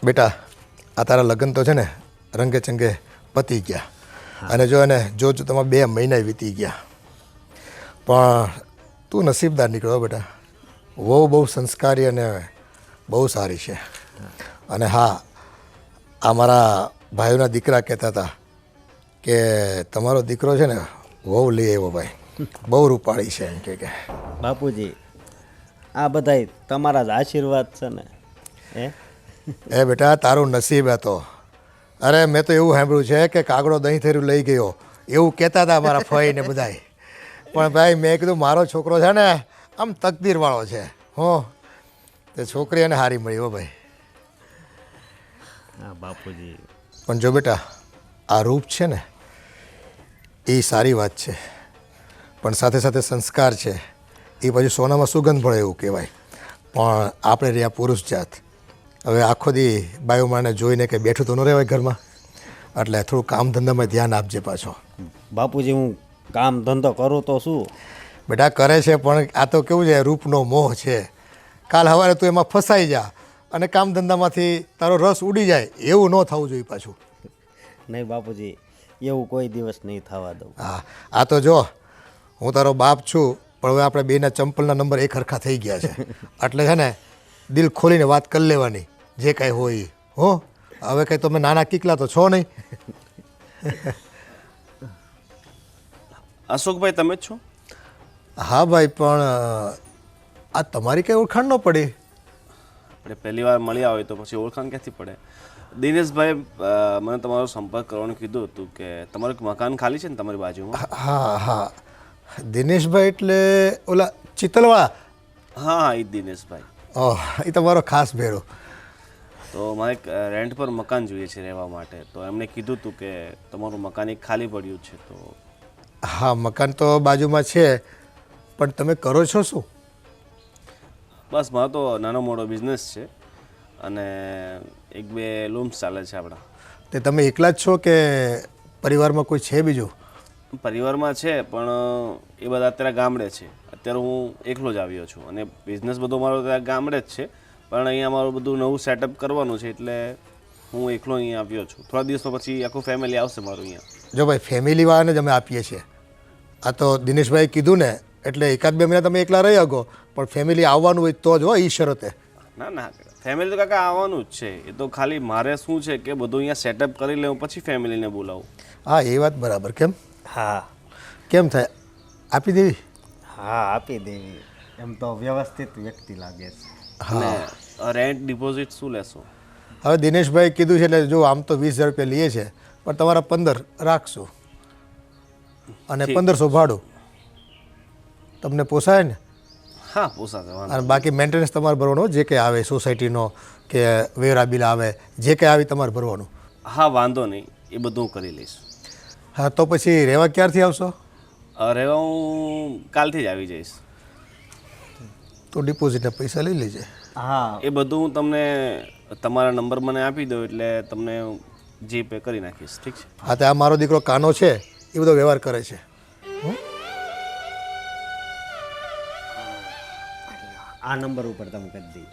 બેટા આ તારા લગ્ન તો છે ને રંગે ચંગે પતી ગયા અને જો એને જો તમારા 2 મહિના વીતી ગયા પણ તું નસીબદાર નીકળ્યો બેટા. વહુ બહુ સંસ્કારી અને બહુ સારી છે. અને હા આ મારા ભાઈઓના દીકરા કહેતા હતા કે તમારો દીકરો છે ને વહુ લઈ આવ્યો ભાઈ, બહુ રૂપાળી છે એમ કે બાપુજી આ બધાય તમારા જ આશીર્વાદ છે ને. એ બેટા તારું નસીબ હતો. અરે મેં તો એવું સાંભળ્યું છે કે કાગડો દહીં થેરું લઈ ગયો એવું કહેતા હતા મારા ફઈ ને બધાય. પણ ભાઈ મેં કીધું મારો છોકરો છે ને આમ તકદીરવાળો છે. હો તે છોકરી એને હારી મળી હો ભાઈ. હા બાપુજી. પણ જો બેટા આ રૂપ છે ને એ સારી વાત છે પણ સાથે સાથે સંસ્કાર છે એ પછી સોનામાં સુગંધ પડે એવું કહેવાય. પણ આપણે રહ્યા પુરુષ જાત, હવે આખો દી બાયુમાને જોઈને કે બેઠું તો ન રહેવાય ઘરમાં, એટલે થોડું કામ ધંધામાં ધ્યાન આપજે પાછો. બાપુજી હું કામ ધંધો કરું તો શું? બેટા કરે છે પણ આ તો કેવું છે રૂપનો મોહ છે. કાલ સવારે તું એમાં ફસાઈ જા અને કામ ધંધામાંથી તારો રસ ઉડી જાય એવું ન થવું જોઈએ પાછું. નહીં બાપુજી એવું કોઈ દિવસ નહીં થવા દઉં. હા આ તો જો હું તારો બાપ છું પણ હવે આપણે બેના ચંપલના નંબર એક હરખા થઈ ગયા છે એટલે છે ને દિલ ખોલીને વાત કરી લેવાની જે કાંઈ હોય એ. હો હવે કંઈ તમે નાના કીકલા તો છો નહીં. અશોકભાઈ તમે જ છો? હા ભાઈ પણ આ તમારી કંઈ ઓળખાણ ન પડી. આપણે પહેલી વાર મળ્યા હોય તો પછી ઓળખાણ ક્યાંથી પડે? દિનેશભાઈ મને તમારો સંપર્ક કરવાનું કીધું હતું કે તમારું એક મકાન ખાલી છે ને તમારી બાજુમાં. હા હા દિનેશભાઈ એટલે ઓલા ચિતલવાળા? હા હા એ જ દિનેશભાઈ. ઓહ એ તમારો ખાસ ભેરો. તો મારે એક રેન્ટ પર મકાન જોઈએ છે રહેવા માટે, તો એમણે કીધું હતું કે તમારું મકાન એક ખાલી પડ્યું છે. તો હા મકાન તો બાજુમાં છે પણ તમે કરો છો શું? બસ મારો તો નાનો મોટો બિઝનેસ છે અને 1-2 લૂમ્સ ચાલે છે આપણા. તે તમે એકલા જ છો કે પરિવારમાં કોઈ છે બીજું? પરિવારમાં છે પણ એ બધા અત્યારે ગામડે છે. અત્યારે હું એકલો જ આવ્યો છું અને બિઝનેસ બધો મારો ત્યાં ગામડે જ છે પણ અહીંયા મારું બધું નવું સેટઅપ કરવાનું છે એટલે હું એકલો અહીંયા આવ્યો છું. થોડા દિવસો પછી આખું ફેમિલી આવશે મારું અહીંયા. જો ભાઈ ફેમિલીવાળાને જ અમે આપીએ છીએ. આ તો દિનેશભાઈ કીધું ને એટલે 1-2 મહિના તમે એકલા રહી શકો પણ ફેમિલી આવવાનું હોય તો જ હો એ શરતે. ના ના ફેમિલી તો કાકા આવવાનું જ છે. એ તો ખાલી મારે શું છે કે બધું અહીંયા સેટઅપ કરી લેવું પછી ફેમિલીને બોલાવું. હા એ વાત બરાબર. કેમ? હા કેમ થાય આપી દેવી? હા આપી દેવી. એમ તો વ્યવસ્થિત વ્યક્તિ લાગે છે. અને રેન્ટ ડિપોઝિટ શું લેશો? હવે દિનેશભાઈ કીધું છે એટલે જો આમ તો 20,000 રૂપિયા લઈએ છે પણ તમારા 15 રાખશું અને 1500 ભાડું. તમને પોસાય ને? હા પોસાશે. અને બાકી મેન્ટેનન્સ તમારે ભરવાનો જે કંઈ આવે સોસાયટીનો કે વેરા બિલ આવે જે કંઈ આવે તમારે ભરવાનું. હા વાંધો નહીં, એ બધું હું કરી લઈશ. હા તો પછી રહેવા ક્યારથી આવશો? રહેવા હું કાલથી જ આવી જઈશ. તો ડિપોઝિટના પૈસા લઈ લેજે. હા એ બધું હું તમને તમારા નંબર મને આપી દો એટલે તમને જીપે કરી નાખીશ. ઠીક છે? હા તો આ મારો દીકરો કાનો છે એ બધો વ્યવહાર કરે છે. આ નંબર ઉપર તમે કરી દઈએ.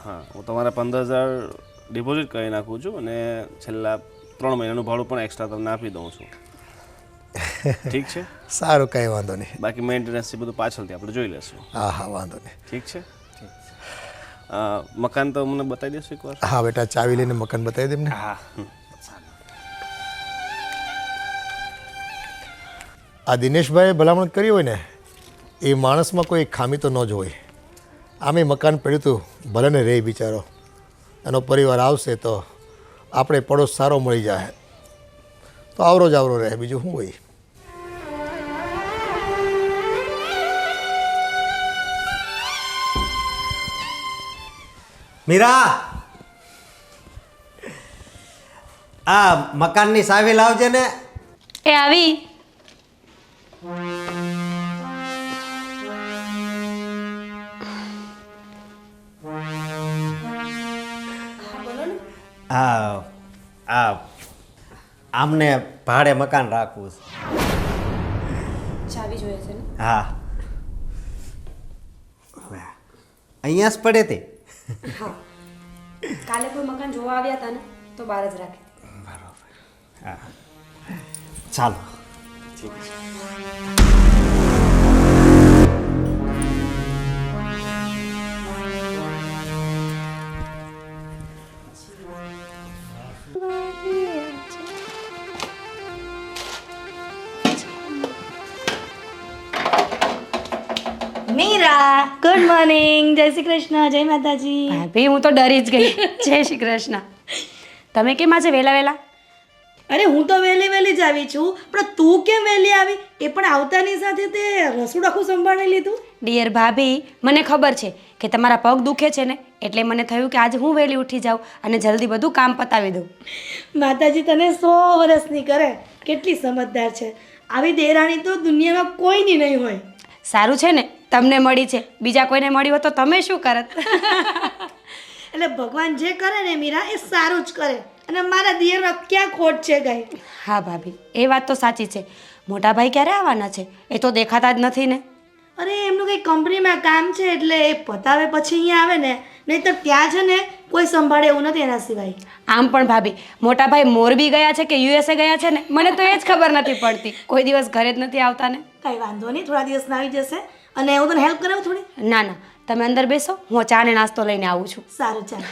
હા હું તમારા 15,000 ડિપોઝિટ કરી નાખું છું અને છેલ્લા 3 મહિનાનું ભાડું પણ એક્સ્ટ્રા તમને આપી દઉં છું. ઠીક છે? સારું કંઈ વાંધો નહીં. બાકી મેન્ટેનન્સ એ બધું પાછળથી આપણે જોઈ લઈશું. હા હા વાંધો નહીં. ઠીક છે? મકાન તો મને બતાવી દેશો એકવાર? હા બેટા ચાવી લઈને મકાન બતાવી દેમ ને. હા આ દિનેશભાઈએ ભલામણ કરી હોય ને એ માણસમાં કોઈ ખામી તો ન જ હોય. આમે મકાન પડ્યું હતું ભલે ને રહે બિચારો, એનો પરિવાર આવશે તો આપણે પડોશ સારો મળી જાય તો આવરો જ આવરો રહે, બીજું શું હોય. મીરા આ મકાનની ચાવી લાવજે ને. એ આવી. આ આમને ભાડે મકાન રાખવું છે. ચાવી જોઈએ છે ને? હા અહીંયા જ પડે તે. કાલે કોઈ મકાન જોવા આવ્યા હતા ને તો બહાર જ રાખી ચાલો. મીરા, ગુડ મોર્નિંગ, જય શ્રી કૃષ્ણ, જય માતાજી. ભાભી હું તો ડરી જ ગઈ જય શ્રી કૃષ્ણ. તમે કેમ આજે વહેલા વહેલા? અરે હું તો વહેલી વહેલી જ આવી છું, પણ તું કેમ વહેલી આવી? એ પણ આવતાની સાથે તે રસોડું આખું સંભાળી લીધું. ડિયર ભાભી, મને ખબર છે કે તમારા પગ દુખે છે ને, એટલે મને થયું કે આજે હું વહેલી ઉઠી જાઉં અને જલ્દી બધું કામ પતાવી દઉં. માતાજી તને 100 વર્ષની કરે. કેટલી સમજદાર છે. આવી દેરાણી તો દુનિયામાં કોઈની નહીં હોય. સારું છે ને તમને મળી છે, બીજા કોઈને મળી હોત તો તમે શું કરત? એટલે ભગવાન જે કરે ને મીરા, એ સારું જ કરે. અને મારા દિયરમાં ક્યાં ખોટ છે ગઈ? હા ભાભી, એ વાત તો સાચી છે. મોટા ભાઈ ક્યારે આવવાના છે? એ તો દેખાતા જ નથી ને. અરે એમનું કંઈ કંપનીમાં કામ છે એટલે એ પતાવે પછી અહીંયા આવે ને, નહીં તો ત્યાં છે ને કોઈ સંભાળે એવું નથી એના સિવાય. આમ પણ ભાભી, મોટા ભાઈ મોરબી ગયા છે કે યુએસએ ગયા છે ને, મને તો એ જ ખબર નથી પડતી. કોઈ દિવસ ઘરે જ નથી આવતા ને. કાંઈ વાંધો નહીં, થોડા દિવસમાં આવી જશે. અને હું તને હેલ્પ કરાવું થોડી? ના ના, તમે અંદર બેસો, હું ચા ને નાસ્તો લઈને આવું છું. સારું, ચાલ.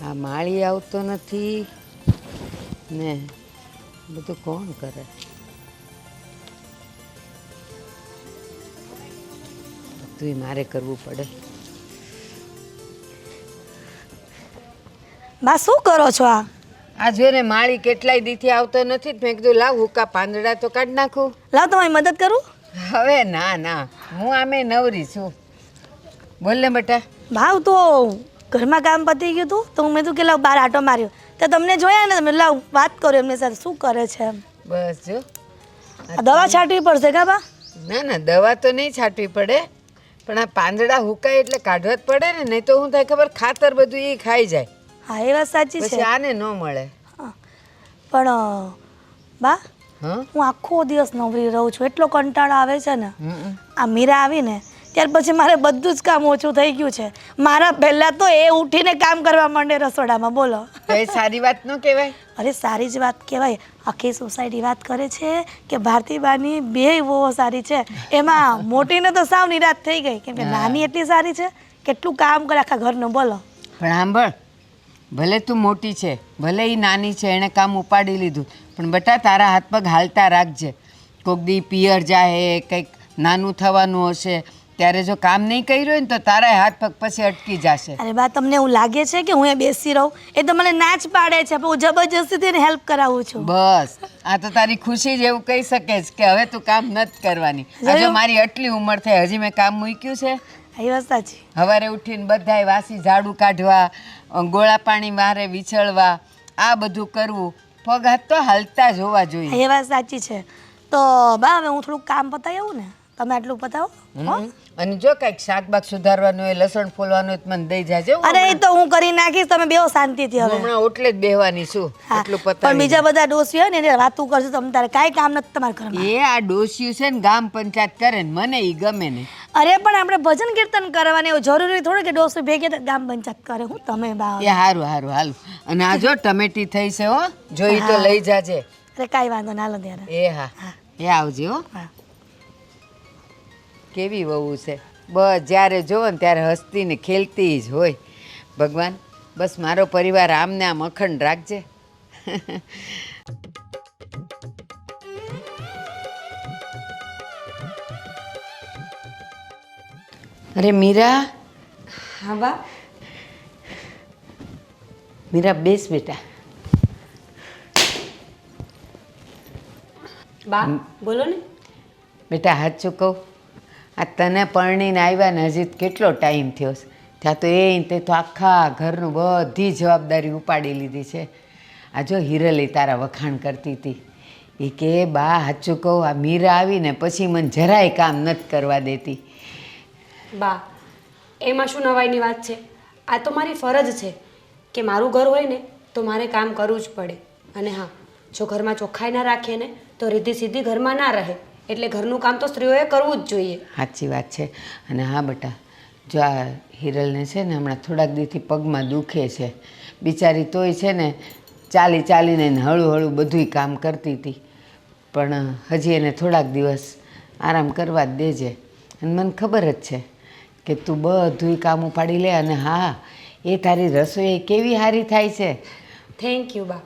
આ માળી આવતો નથી ને બધું કોણ કરે? બધું મારે કરવું પડે. બા શું કરો છો આ? આ જો ને માળી કેટલાય દીથી આવતો નથી, મેં કીધું લાવ હુકા પાંદડા તો કાઢી નાખું. લાવ તમારી મદદ કરું. હવે ના ના, હું આમે નવરી છું. બોલ ને બેટા. ભાવ તો ઘરમાં કામ પતી ગયું હતું તો મેં તું કે લાવ બહાર આટો માર્યો તો તમને જોયા ને, તમે લાવ વાત કરો એમની સાથે શું કરે છે એમ. બસ જો. આ દવા છાંટવી પડશે કા બા? ના ના, દવા તો નહીં છાંટવી પડે, પણ આ પાંદડા હુકાય એટલે કાઢવા જ પડે ને, નહીં તો હું થાય ખબર ખાતર બધું એ ખાઈ જાય. હા એ વાત સાચી છે. પછી આને ન મળે. હા. પણ બા હા હું આખો દિવસ નવરી રહું છું, એટલો કંટાળો આવે છે ને. હમ. આ મીરા આવીને ત્યાર પછી મારે બધું જ કામ ઓછું થઈ ગયું છે. મારા પહેલાં તો એ ઉઠીને કામ કરવા માંડે રસોડામાં, બોલો. તો એ સારી વાત ન કહેવાય? અરે સારી જ વાત કહેવાય. આખી સોસાયટી વાત કરે છે કે ભારતીબાની બે બહુ સારી છે. એમાં મોટીને તો સાવ નિરાશ થઈ ગઈ કેમ કે નાની એટલી સારી છે, કેટલું કામ કરે આખા ઘરનું, બોલો. પણ સાંભળ, ભલે તું મોટી છે, ભલે એ નાની છે, એણે કામ ઉપાડી લીધું, પણ બેટા તારા હાથ પગ હાલતા રાખજે. કોક દી પિયર જાય, કંઈક નાનું થવાનું હશે, ત્યારે જો કામ નહીં કર્યું હોય ને તો તારા હાથ પગ પછી અટકી જશે. અરે બા તમને એવું લાગે છે કે હું એ બેસી રહું? એ તો મને ના જ પાડે છે, પણ હું જબરજસ્તીથી એને હેલ્પ કરાવું છું. બસ આ તો તારી ખુશી જ એવું કહી શકે છે કે હવે તું કામ નથી કરવાની. હજુ મારી આટલી ઉંમર થઈ, હજી મેં કામ મૂક્યું છે? એ વાત સાચી. સવારે ઉઠીને બધાય વાસી ઝાડુ કાઢવા, ગોળા પાણી મારે વિછળવા, આ બધું કરવું, પગ હાથ તો હાલતા જ હોવા જોઈએ. એ વાત સાચી છે. તો બા હવે હું થોડુંક કામ પતાવી આવું ને, તમે આટલું પતાવો. અને જો કઈક શાકબાગ સુધારવાનું હોય, લસણ ફોલવાનું હોય તો મને દઈ જાજે. અરે એ તો હું કરી નાખીશ, તમે બેહો શાંતિથી. હવે હમણાં ઓટલે જ બેહવાની છું, એટલું પણ પતાવી. બીજા બધા ડોસી હોય ને એને વાતું કરશે તો તારે કાંઈ કામ નથી તમારા ઘરમાં. એ આ ડોસ્યું છે ને ગામ પંચાયત કરે ને, મને ઈ ગમે નહીં. અરે પણ આપણે ભજન કીર્તન કરવાની, એવું જરૂરી થોડું કે ડોસી ભેગે તો ગામ પંચાયત કરે. હું તમે બા. એ હારું હારું હાલું. અને આ જો ટમેટી થઈ છે હો, જોઈ તો લઈ જાજે. અરે કાંઈ વાંધો ના લો ત્યારે. એ હા, એ આવજે હો. હા. કેવી વહુ છે, બસ જ્યારે જોવો ને ત્યારે હસતી ને ખેલતી જ હોય. ભગવાન બસ મારો પરિવાર આમને આમ અખંડ રાખજે. અરે મીરા. હા બા. મીરા બેસ બેટા. બા બોલો ને. બેટા સાચું કહું, આ તને પરણીને આવ્યા ને હજી કેટલો ટાઈમ થયો છે, ત્યાં તો તે તો આખા ઘરનું બધી જવાબદારી ઉપાડી લીધી છે. આ જો હિરલી તારા વખાણ કરતી હતી, એ કે બા સાચું કહું, આ મીરા આવીને પછી મને જરાય કામ નથી કરવા દેતી. બા એમાં શું નવાઈની વાત છે? આ તો મારી ફરજ છે કે મારું ઘર હોય ને તો મારે કામ કરવું જ પડે. અને હા, જો ઘરમાં ચોખ્ખાઈ ના રાખીએ ને તો રીધી સીધી ઘરમાં ના રહે. એટલે ઘરનું કામ તો સ્ત્રીઓએ કરવું જ જોઈએ. સાચી વાત છે. અને હા બેટા, જો આ હિરલને છે ને હમણાં થોડાક દીથી પગમાં દુખે છે, બિચારી તોય છે ને ચાલી ચાલીને ને હળું હળું બધુંય કામ કરતી હતી, પણ હજી એને થોડાક દિવસ આરામ કરવા જ દેજે. અને મને ખબર જ છે કે તું બધુંય કામ ઉપાડી લે. અને હા, એ તારી રસોઈ કેવી સારી થાય છે. થેન્ક યુ બા.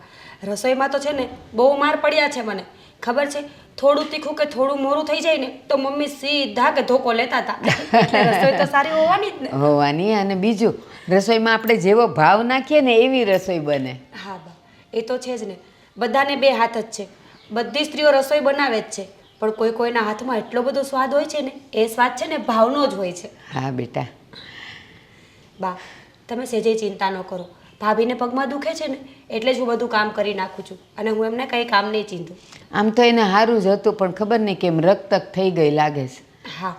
રસોઈમાં તો છે ને બહુ માર પડ્યા છે મને ખબર છે. થોડું તીખું કે થોડું મોરું થઈ જાય ને તો મમ્મી સીધા કે ધોકો લેતા હતા. એટલે રસોઈ તો સારી હોવાની જ ને. હોવાની. અને બીજું, રસોઈમાં આપણે જેવો ભાવ નાખીએ ને એવી રસોઈ બને. હા બા, એ તો છે જ ને. બધાને બે હાથ જ છે. બધી સ્ત્રીઓ રસોઈ બનાવે જ છે, પણ કોઈ કોઈના હાથમાં એટલો બધો સ્વાદ હોય છે ને, એ સ્વાદ છે ને ભાવનો જ હોય છે. હા બેટા. બા, તમે સેજે ચિંતા ન કરો. ભાભીને પગમાં દુખે છે ને એટલે જ હું બધું કામ કરી નાખું છું, અને હું એમને કંઈ કામ નહીં ચીંધું. આમ તો એને સારું જ હતું, પણ ખબર નહીં કેમ રકતક થઈ ગઈ લાગે છે. હા,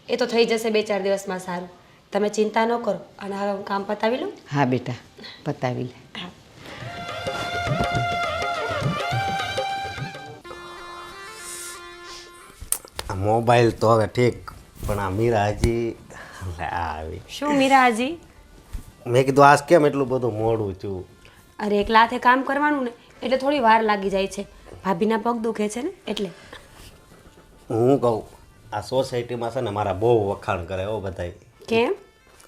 એ તો થઈ જશે 2-4 દિવસમાં સારું. તમે ચિંતા ન કરો. અને હવે હું કામ પતાવી લઉં. હા બેટા, પતાવી લે. હા. આ મોબાઈલ તો હવે ઠીક, પણ આ મીરા હજી આવી. શું મીરાજી? મેં કીધું આજ કેમ એટલું બધું મોડું છું? અરે એકલા હાથે કામ કરવાનું ને એટલે થોડી વાર લાગી જાય છે. ભાભીના પગ દુખે છે ને એટલે. હું કહું, આ સોસાયટીમાં છે ને મારા બહુ વખાણ કરે હો બધાય. કેમ?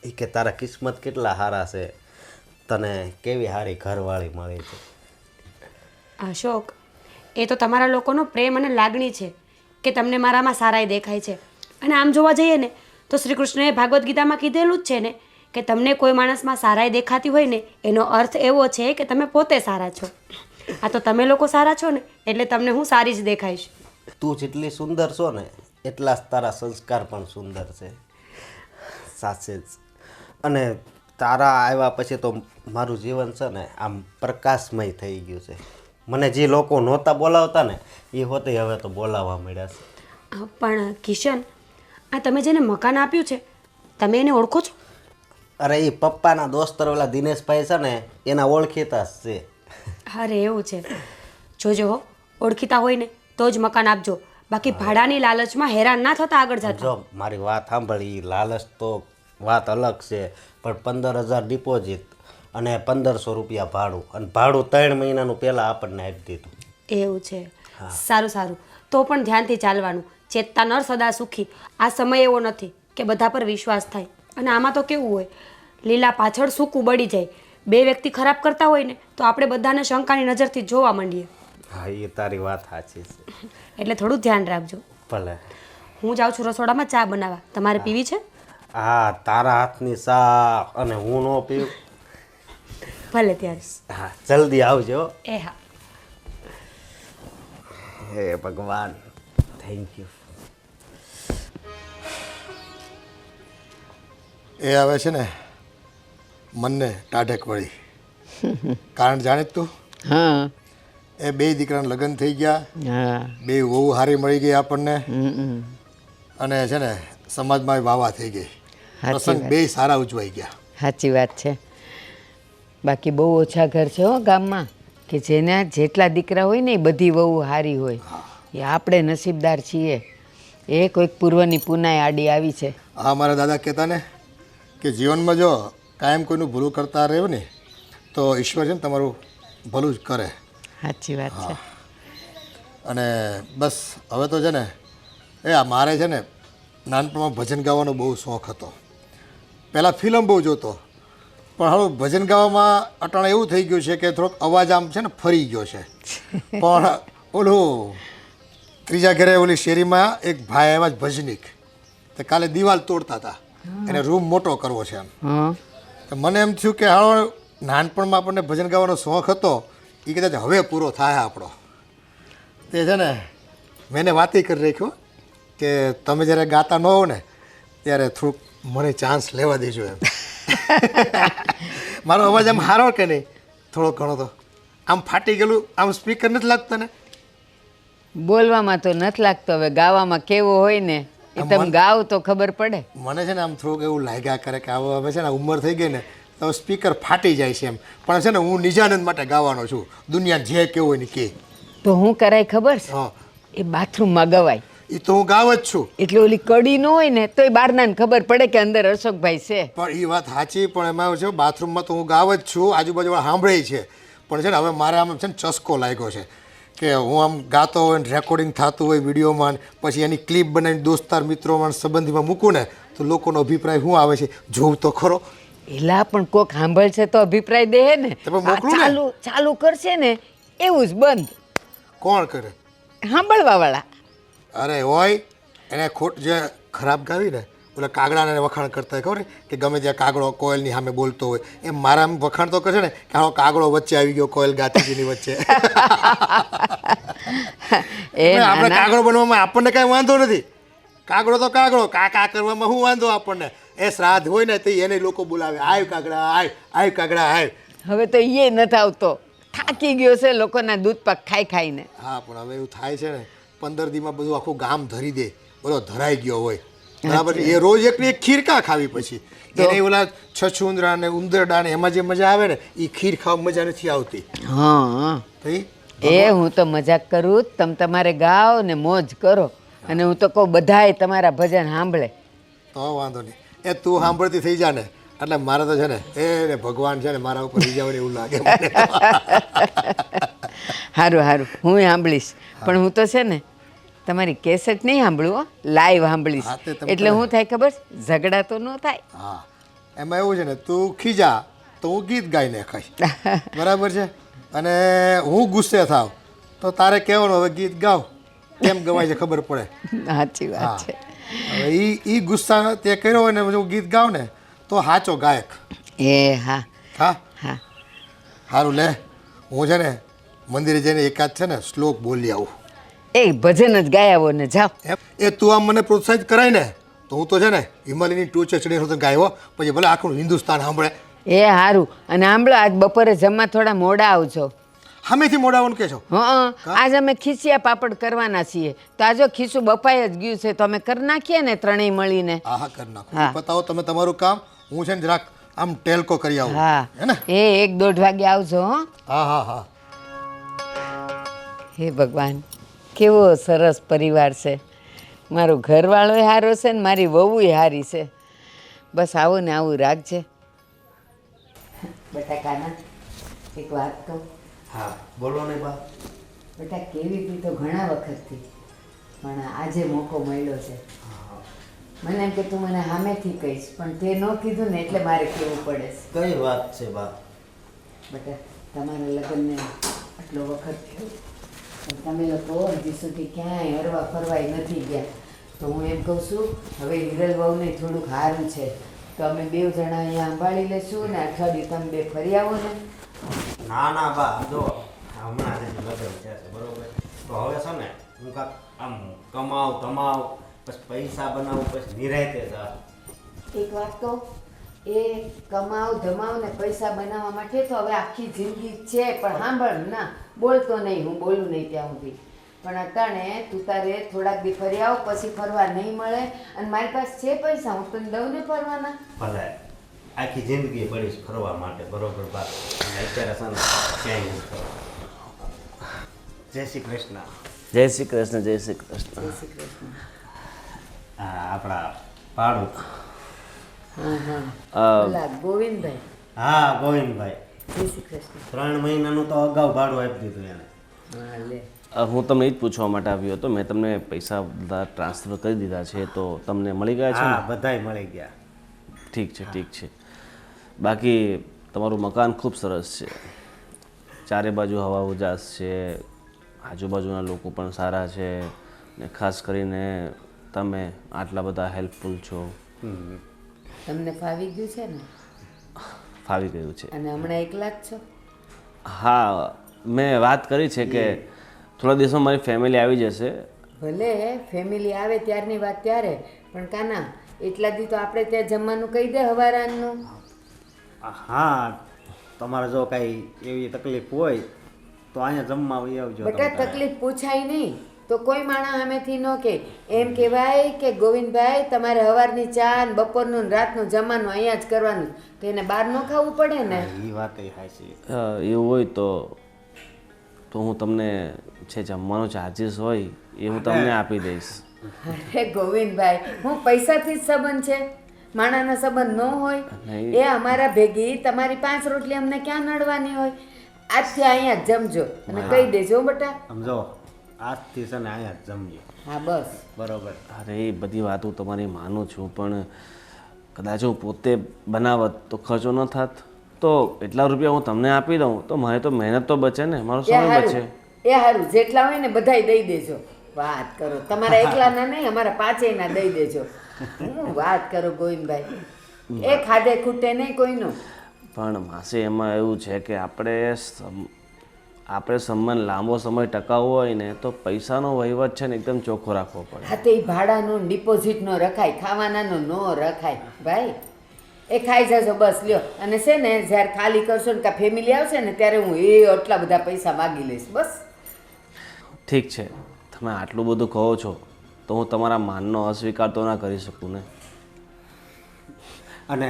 એ કે તારા કિસ્મત કેટલા સારા છે, તને કેવી સારી ઘરવાળી મળી છે. અશોક, એ તો તમારા લોકોનો પ્રેમ અને લાગણી છે કે તમને મારામાં સારાઈ દેખાય છે. અને આમ જોવા જઈએ ને તો શ્રી કૃષ્ણએ ભાગવદ્ ગીતામાં કીધેલું જ છે ને કે તમને કોઈ માણસમાં સારાઈ દેખાતી હોય ને એનો અર્થ એવો છે કે તમે પોતે સારા છો. આ તો તમે લોકો સારા છો ને એટલે તમને હું સારી જ દેખાઈશ. તું જેટલી સુંદર છો ને એટલા જ તારા સંસ્કાર પણ સુંદર છે, સાચે જ. અને તારા આવ્યા પછી તો મારું જીવન છે ને આમ પ્રકાશમય થઈ ગયું છે. મને જે લોકો નહોતા બોલાવતા ને એ હોતે હવે તો બોલાવવા મળ્યા છે. પણ કિશન, આ તમે જેને મકાન આપ્યું છે તમે એને ઓળખો છો? અરે એ પપ્પાના દોસ્તર ઓલા દિનેશભાઈ છે ને એના ઓળખીતા જ છે. અરે એવું છે. જોજો હો, ઓળખીતા હોય ને તો જ મકાન આપજો, બાકી ભાડાની લાલચમાં હેરાન ના થતા આગળ જતા. જો મારી વાત સાંભળી, લાલચ તો વાત અલગ છે, પણ 15,000 ડિપોઝિટ અને 1,500 રૂપિયા ભાડું, અને ભાડું 3 મહિનાનું પહેલાં આપણને આપી દીધું. એવું છે. સારું સારું, તો પણ ધ્યાનથી ચાલવાનું. ચેતતા નર સદા સુખી. આ સમય એવો નથી કે બધા પર વિશ્વાસ થાય. અને આમાં તો કેવું હોય, લીલા પાછળ સૂકું બળી જાય. 2 વ્યક્તિ ખરાબ કરતા હોય ને તો આપણે બધાને શંકાની નજરથી જોવા માંડીએ. હા, એ તારી વાત સાચી છે. એટલે થોડું ધ્યાન રાખજો. ભલે. હું જાઉં છું રસોડામાં ચા બનાવવા. તમારે પીવી છે? હા, તારા હાથની ચા અને હું ન પીવું. ભલે ત્યારે. હા, જલ્દી આવજો. એ હા. હે ભગવાન, થેન્ક યુ. એ આવે છે ને મનને ટાઢક વળી. કારણ જાણે જ તું? હા. એ 2 દીકરાના લગ્ન થઈ ગયા, હા. 2 વહુ હારી મળી ગઈ આપણને, અને છે ને સમાજમાં વાવા થઈ ગઈ. પ્રસંગ 2 સારા ઉજવાઈ ગયા. સાચી વાત છે. બાકી બહુ ઓછા ઘર છે હો ગામમાં કે જેના જેટલા દીકરા હોય ને એ બધી વહુ હારી હોય. એ આપણે નસીબદાર છીએ. એ કોઈક પૂર્વની પુનાઈ આડી આવી છે. હા, મારા દાદા કહેતા ને કે જીવનમાં જો કાયમ કોઈનું ભૂલું કરતા રહ્યો ને તો ઈશ્વર છે ને તમારું ભલું જ કરે. સાચી વાત છે. અને બસ હવે તો છે ને આ મારે છે ને નાનપણમાં ભજન ગાવાનો બહુ શોખ હતો. પહેલાં ફિલ્મ બહુ જોતો, પણ હવે ભજન ગાવામાં અટાણે એવું થઈ ગયું છે કે થોડોક અવાજ આમ છે ને ફરી ગયો છે. પણ ઓલું ત્રીજા ઘરે ઓલી શેરીમાં એક ભાઈ આવ્યા જ ભજનીક, તે કાલે દિવાલ તોડતા હતા, એને રૂમ મોટો કરવો છે એમ. હા. તો મને એમ થયું કે હાલો નાનપણમાં આપણને ભજન ગાવાનો શોખ હતો એ કદાચ હવે પૂરો થાય આપણો. તે છે ને મેં એને વાત કરી રાખ્યો કે તમે જ્યારે ગાતા ન હો ને ત્યારે થોડુંક મને ચાન્સ લેવા દેજો એમ. મારો અવાજ આમ સારો કે નહીં? થોડો ઘણો તો આમ ફાટી ગયેલું આમ સ્પીકર નથી લાગતો ને? બોલવામાં તો નથી લાગતો, હવે ગાવામાં કેવો હોય ને એ તમે ગાવ તો ખબર પડે. મને છે ને આમ થોડુંક એવું લાગ્યા કરે કે હવે છે ને ઉંમર થઈ ગઈ ને તો સ્પીકર ફાટી જાય છે એમ. પણ છે ને હું નિજાનંદ માટે ગાવાનો છું, દુનિયા જે કેવું હોય ને કે. તો હું કરાય ખબર છે? હા. એ બાથરૂમમાં ગવાય. એ તો હું ગાવ જ છું. એટલે ઓલી કડી ન હોય ને તોય બારનાને ખબર પડે કે અંદર અશોકભાઈ છે. પણ એ વાત સાચી, પણ એમાં એવું છે બાથરૂમમાં તો હું ગાવ જ છું, આજુબાજુ સાંભળે છે. પણ છે ને હવે મારે આમ છે ને ચસ્કો લાગ્યો છે કે હું આમ ગાતો હોય ને રેકોર્ડિંગ થતું હોય વિડીયોમાં, પછી એની ક્લિપ બનાવીને દોસ્તાર મિત્રોમાં સંબંધીમાં મૂકું ને તો લોકોનો અભિપ્રાય શું આવે છે જોવું તો ખરો. એલા પણ કોક સાંભળશે તો અભિપ્રાય દે ને. તો પણ મોકલું ને. ચાલુ ચાલુ કરશે ને એવું જ બંધ. કોણ કરે? સાંભળવા વાળા. અરે હોય એને ખોટ જે ખરાબ ગાવી ને ઓલા કાગડાને વખાણ કરતા હોય, ખબર કે ગમે ત્યાં કાગડો કોયલની સામે બોલતો હોય એમ મારા આમ વખાણ તો કરશે ને કે આનો કાગડો વચ્ચે આવી ગયો કોયલ ગાતીજીની વચ્ચે. આપણે કાગડો બનવામાં આપણને કાંઈ વાંધો નથી. કાગડો તો કાગડો, કાકા કરવામાં શું વાંધો આપણને? એ શ્રાદ્ધ હોય ને તો એને લોકો બોલાવે, આવ કાગડા આવ, આવ કાગડા આવ. હવે તો એ નથી આવતો, થાકી ગયો છે લોકોના દૂધ પાક ખાઈ ખાઈને. હા પણ હવે એવું થાય છે ને 15 દીમાં બધું આખું ગામ ધરી દે, બધો ધરાઈ ગયો હોય બરાબર. એ રોજ એકની એક ખીર કા ખાવી, પછી એને ઓલા છછુંદરા ને ઉંદરડા ને એમાં જે મજા આવે ને એ ખીર ખાવા મજા નથી આવતી. હા ભાઈ એ હું તો મજાક કરું, તમે તમારે ગાઓ ને મોજ કરો, અને હું તો કહું બધાય તમારા ભજન સાંભળે તો વાંધો નહીં. એ તું સાંભળતી થઈ જા ને એટલે મારે તો છે ને એ ભગવાન છે ને મારા ઉપર રીજાવને એવું લાગે મને. સારું સારું હું સાંભળીશ, પણ હું તો છે ને તમારી કેસેટ નહીં સાંભળું હો, લાઈવ સાંભળીશ. હા, તે તમે એટલે હું થાય ખબર છે? ઝઘડા તો ન થાય. હા એમાં એવું છે ને તું ખીજા તો હું ગીત ગાઈને ખાઈશ બરાબર છે, અને હું ગુસ્સે થાવ તો તારે કહેવાનું હવે ગીત ગાવ, કેમ ગવાય છે ખબર પડે. સાચી વાત છે. હવે એ ગુસ્સા તે કર્યો હોય ને હું ગીત ગાઉં ને તો સાચો ગાયક. એ હા હા હા સારું લે, હું છે ને મંદિરે જઈને એકાદ છે ને શ્લોક બોલી આવું. એ ભજન જ ગાયા આવો ને જાઓ. એ તું આમ મને પ્રોત્સાહિત કરાય ને તો હું તો છે ને હિમાલયની ટોચે ચડીને ગાયો, પછી ભલે આખું હિન્દુસ્તાન સાંભળે. એ સારું. અને સાંભળો આજ બપોરે જમવા થોડા મોડા આવજો. સામેથી મોડાવાનું કે છો? હા આજ અમે ખીસિયા પાપડ કરવાના છીએ, તો આજો ખીસું બફાઈ જ ગયું છે તો અમે કરી નાખીએ ને ત્રણેય મળીને. હા હા કરી નાખો. બતાવો તમે તમારું કામ, હું છે ને જરાક આમ ટેલકો કરી આવું. હા હે ને? એ 1-1:30 વાગે આવજો. હો હા હા હા. હે ભગવાન, કેવો સરસ પરિવાર છે. મારો ઘરવાળોય સારો છે ને મારી વહુય સારી છે. બસ આવું ને આવું રાખજે. બેટા કાના એક વાત કહું? હા બોલો ને બા. બેટા કેવી બી તો ઘણા વખતથી, પણ આજે મોકો મળ્યો છે. મને એમ કે તું મને સામેથી કહીશ, પણ તે ન કીધું ને એટલે મારે કહેવું પડે છે. કઈ વાત છે બા? બેટા તમારા લગ્નને આટલો વખત થયો, પણ તમે લોકો હજી સુધી ક્યાંય હરવા ફરવાય નથી ગયા. તો હું એમ કહું છું હવે હિરલ વહુને થોડુંક સારું છે તો અમે 2 જણા અહીંયા સંભાળી લેશું ને અઠવાડિયું તમે 2 ફરી આવો ને. ના ના બા, જો હમણાં જ લગ્ન થયા છે બરોબર, તો હવે છે ને હું કાંક આમ કમાવ ધમાવ પછી પૈસા બનાવું પછી નિરાયતે જા. એક વાત કહું, એ કમાવ ધમાવ ને પૈસા બનાવવા માટે તો હવે આખી જિંદગી છે, પણ સાંભળ ના બોલતો નહીં, હું બોલું નહીં ત્યાં સુધી. પણ અટાણે તું તારે થોડાક દી ફરી આવ, પછી ફરવા નહીં મળે, અને મારી પાસે છે પૈસા, હું તને દઉં ને ફરવાના. ભલે આખી જિંદગી પડીશ ફરવા માટે બરોબર બા, અને અત્યારે છે ને ક્યાંય નથી ફરવા. જય શ્રી કૃષ્ણ. જય શ્રી કૃષ્ણ, જય શ્રી કૃષ્ણ. જય શ્રી કૃષ્ણ. હા આપણા પાડું. હા હા ઓલા ગોવિંદભાઈ. હા ગોવિંદભાઈ. જય શ્રી કૃષ્ણ. 3 મહિનાનું તો અગાઉ ભાડું આપી દીધું એને. હા લે. હું તમને એ જ પૂછવા માટે આવ્યો હતો. મેં તમને પૈસા બધા ટ્રાન્સફર કરી દીધા છે, તો તમને મળી ગયા છે ને? હા બધાય મળી ગયા. ઠીક છે ઠીક છે. બાકી તમારું મકાન ખૂબ સરસ છે, ચારે બાજુ હવા ઉજાસ છે, આજુબાજુના લોકો પણ સારા છે, ને ખાસ કરીને તમે આટલા બધા હેલ્પફુલ છો. તમને ફાવી ગયું છે ને? ફાવી ગયું છે. અને હમણાં એકલા જ છો? હા મેં વાત કરી છે કે થોડા દિવસમાં મારી ફેમિલી આવી જશે. ભલે ફેમિલી આવે ત્યારની વાત ત્યારે, પણ કાના એટલા દી તો આપણે ત્યાં જમવાનું કહી દે હવારાનું. હા તમારે જો કાંઈ એવી તકલીફ હોય તો અહીંયા જમવા આવી આવજો. બેટા તકલીફ પૂછાય નહીં તો કોઈ માણસ સામેથી ન કહે, એમ કહેવાય કે ગોવિંદભાઈ તમારે સવારની ચા ને બપોરનું ને રાતનું જમવાનું અહીંયા જ કરવાનું, તો એને બહાર ન ખાવું પડે ને. એ વાત હાચી. એવું હોય તો હું તમને છે જમવાનો ચાર્જીસ હોય એ હું તમને આપી દઈશ. અરે ગોવિંદભાઈ, હું પૈસાથી જ સંબંધ છે, માણાનો સંબંધ ન હોય. નહીં. એ અમારા ભેગી તમારી 5 રોટલી અમને ક્યાં નડવાની હોય? આજથી અહીંયા જ જમજો અને કહી દેજો હો બેટા. સમજો, આજથી છે ને અહીંયા જ જમીએ. હા બસ. બરોબર. અરે એ બધી વાતો તમારી માનું છું, પણ કદાચ હું પોતે બનાવત તો ખર્ચો ન થાત, તો એટલા રૂપિયા હું તમને આપી દઉં તો મારે તો મહેનત તો બચે ને, મારો એ સમય હારું, બચે. એ હારું, જેટલા હોય ને બધાય દઈ દેજો. વાત કરો, તમારા એકલાના નહીં, અમારા 5 દઈ દેજો. હું વાત કરો ગોવિંદભાઈ, એ ખાધે ખૂટે નહીં કોઈનું. પણ માસી એમાં એવું છે કે આપણે સંબંધ લાંબો સમય ટકાવવો હોય ને તો પૈસાનો વહીવટ છે ને એકદમ ચોખ્ખો રાખવો પડે. હા તો એ ભાડાનું ડિપોઝિટનો રખાય, ખાવાનાનો ન રખાય ભાઈ. એ ખાઈ જજો બસ, લ્યો. અને છે ને જ્યારે ખાલી કરશો ને કાં ફેમિલી આવશે ને ત્યારે હું આટલા બધા પૈસા માગી લઈશ બસ. ઠીક છે, તમે આટલું બધું કહો છો તો હું તમારા માનનો અસ્વીકાર તો ના કરી શકું ને. અને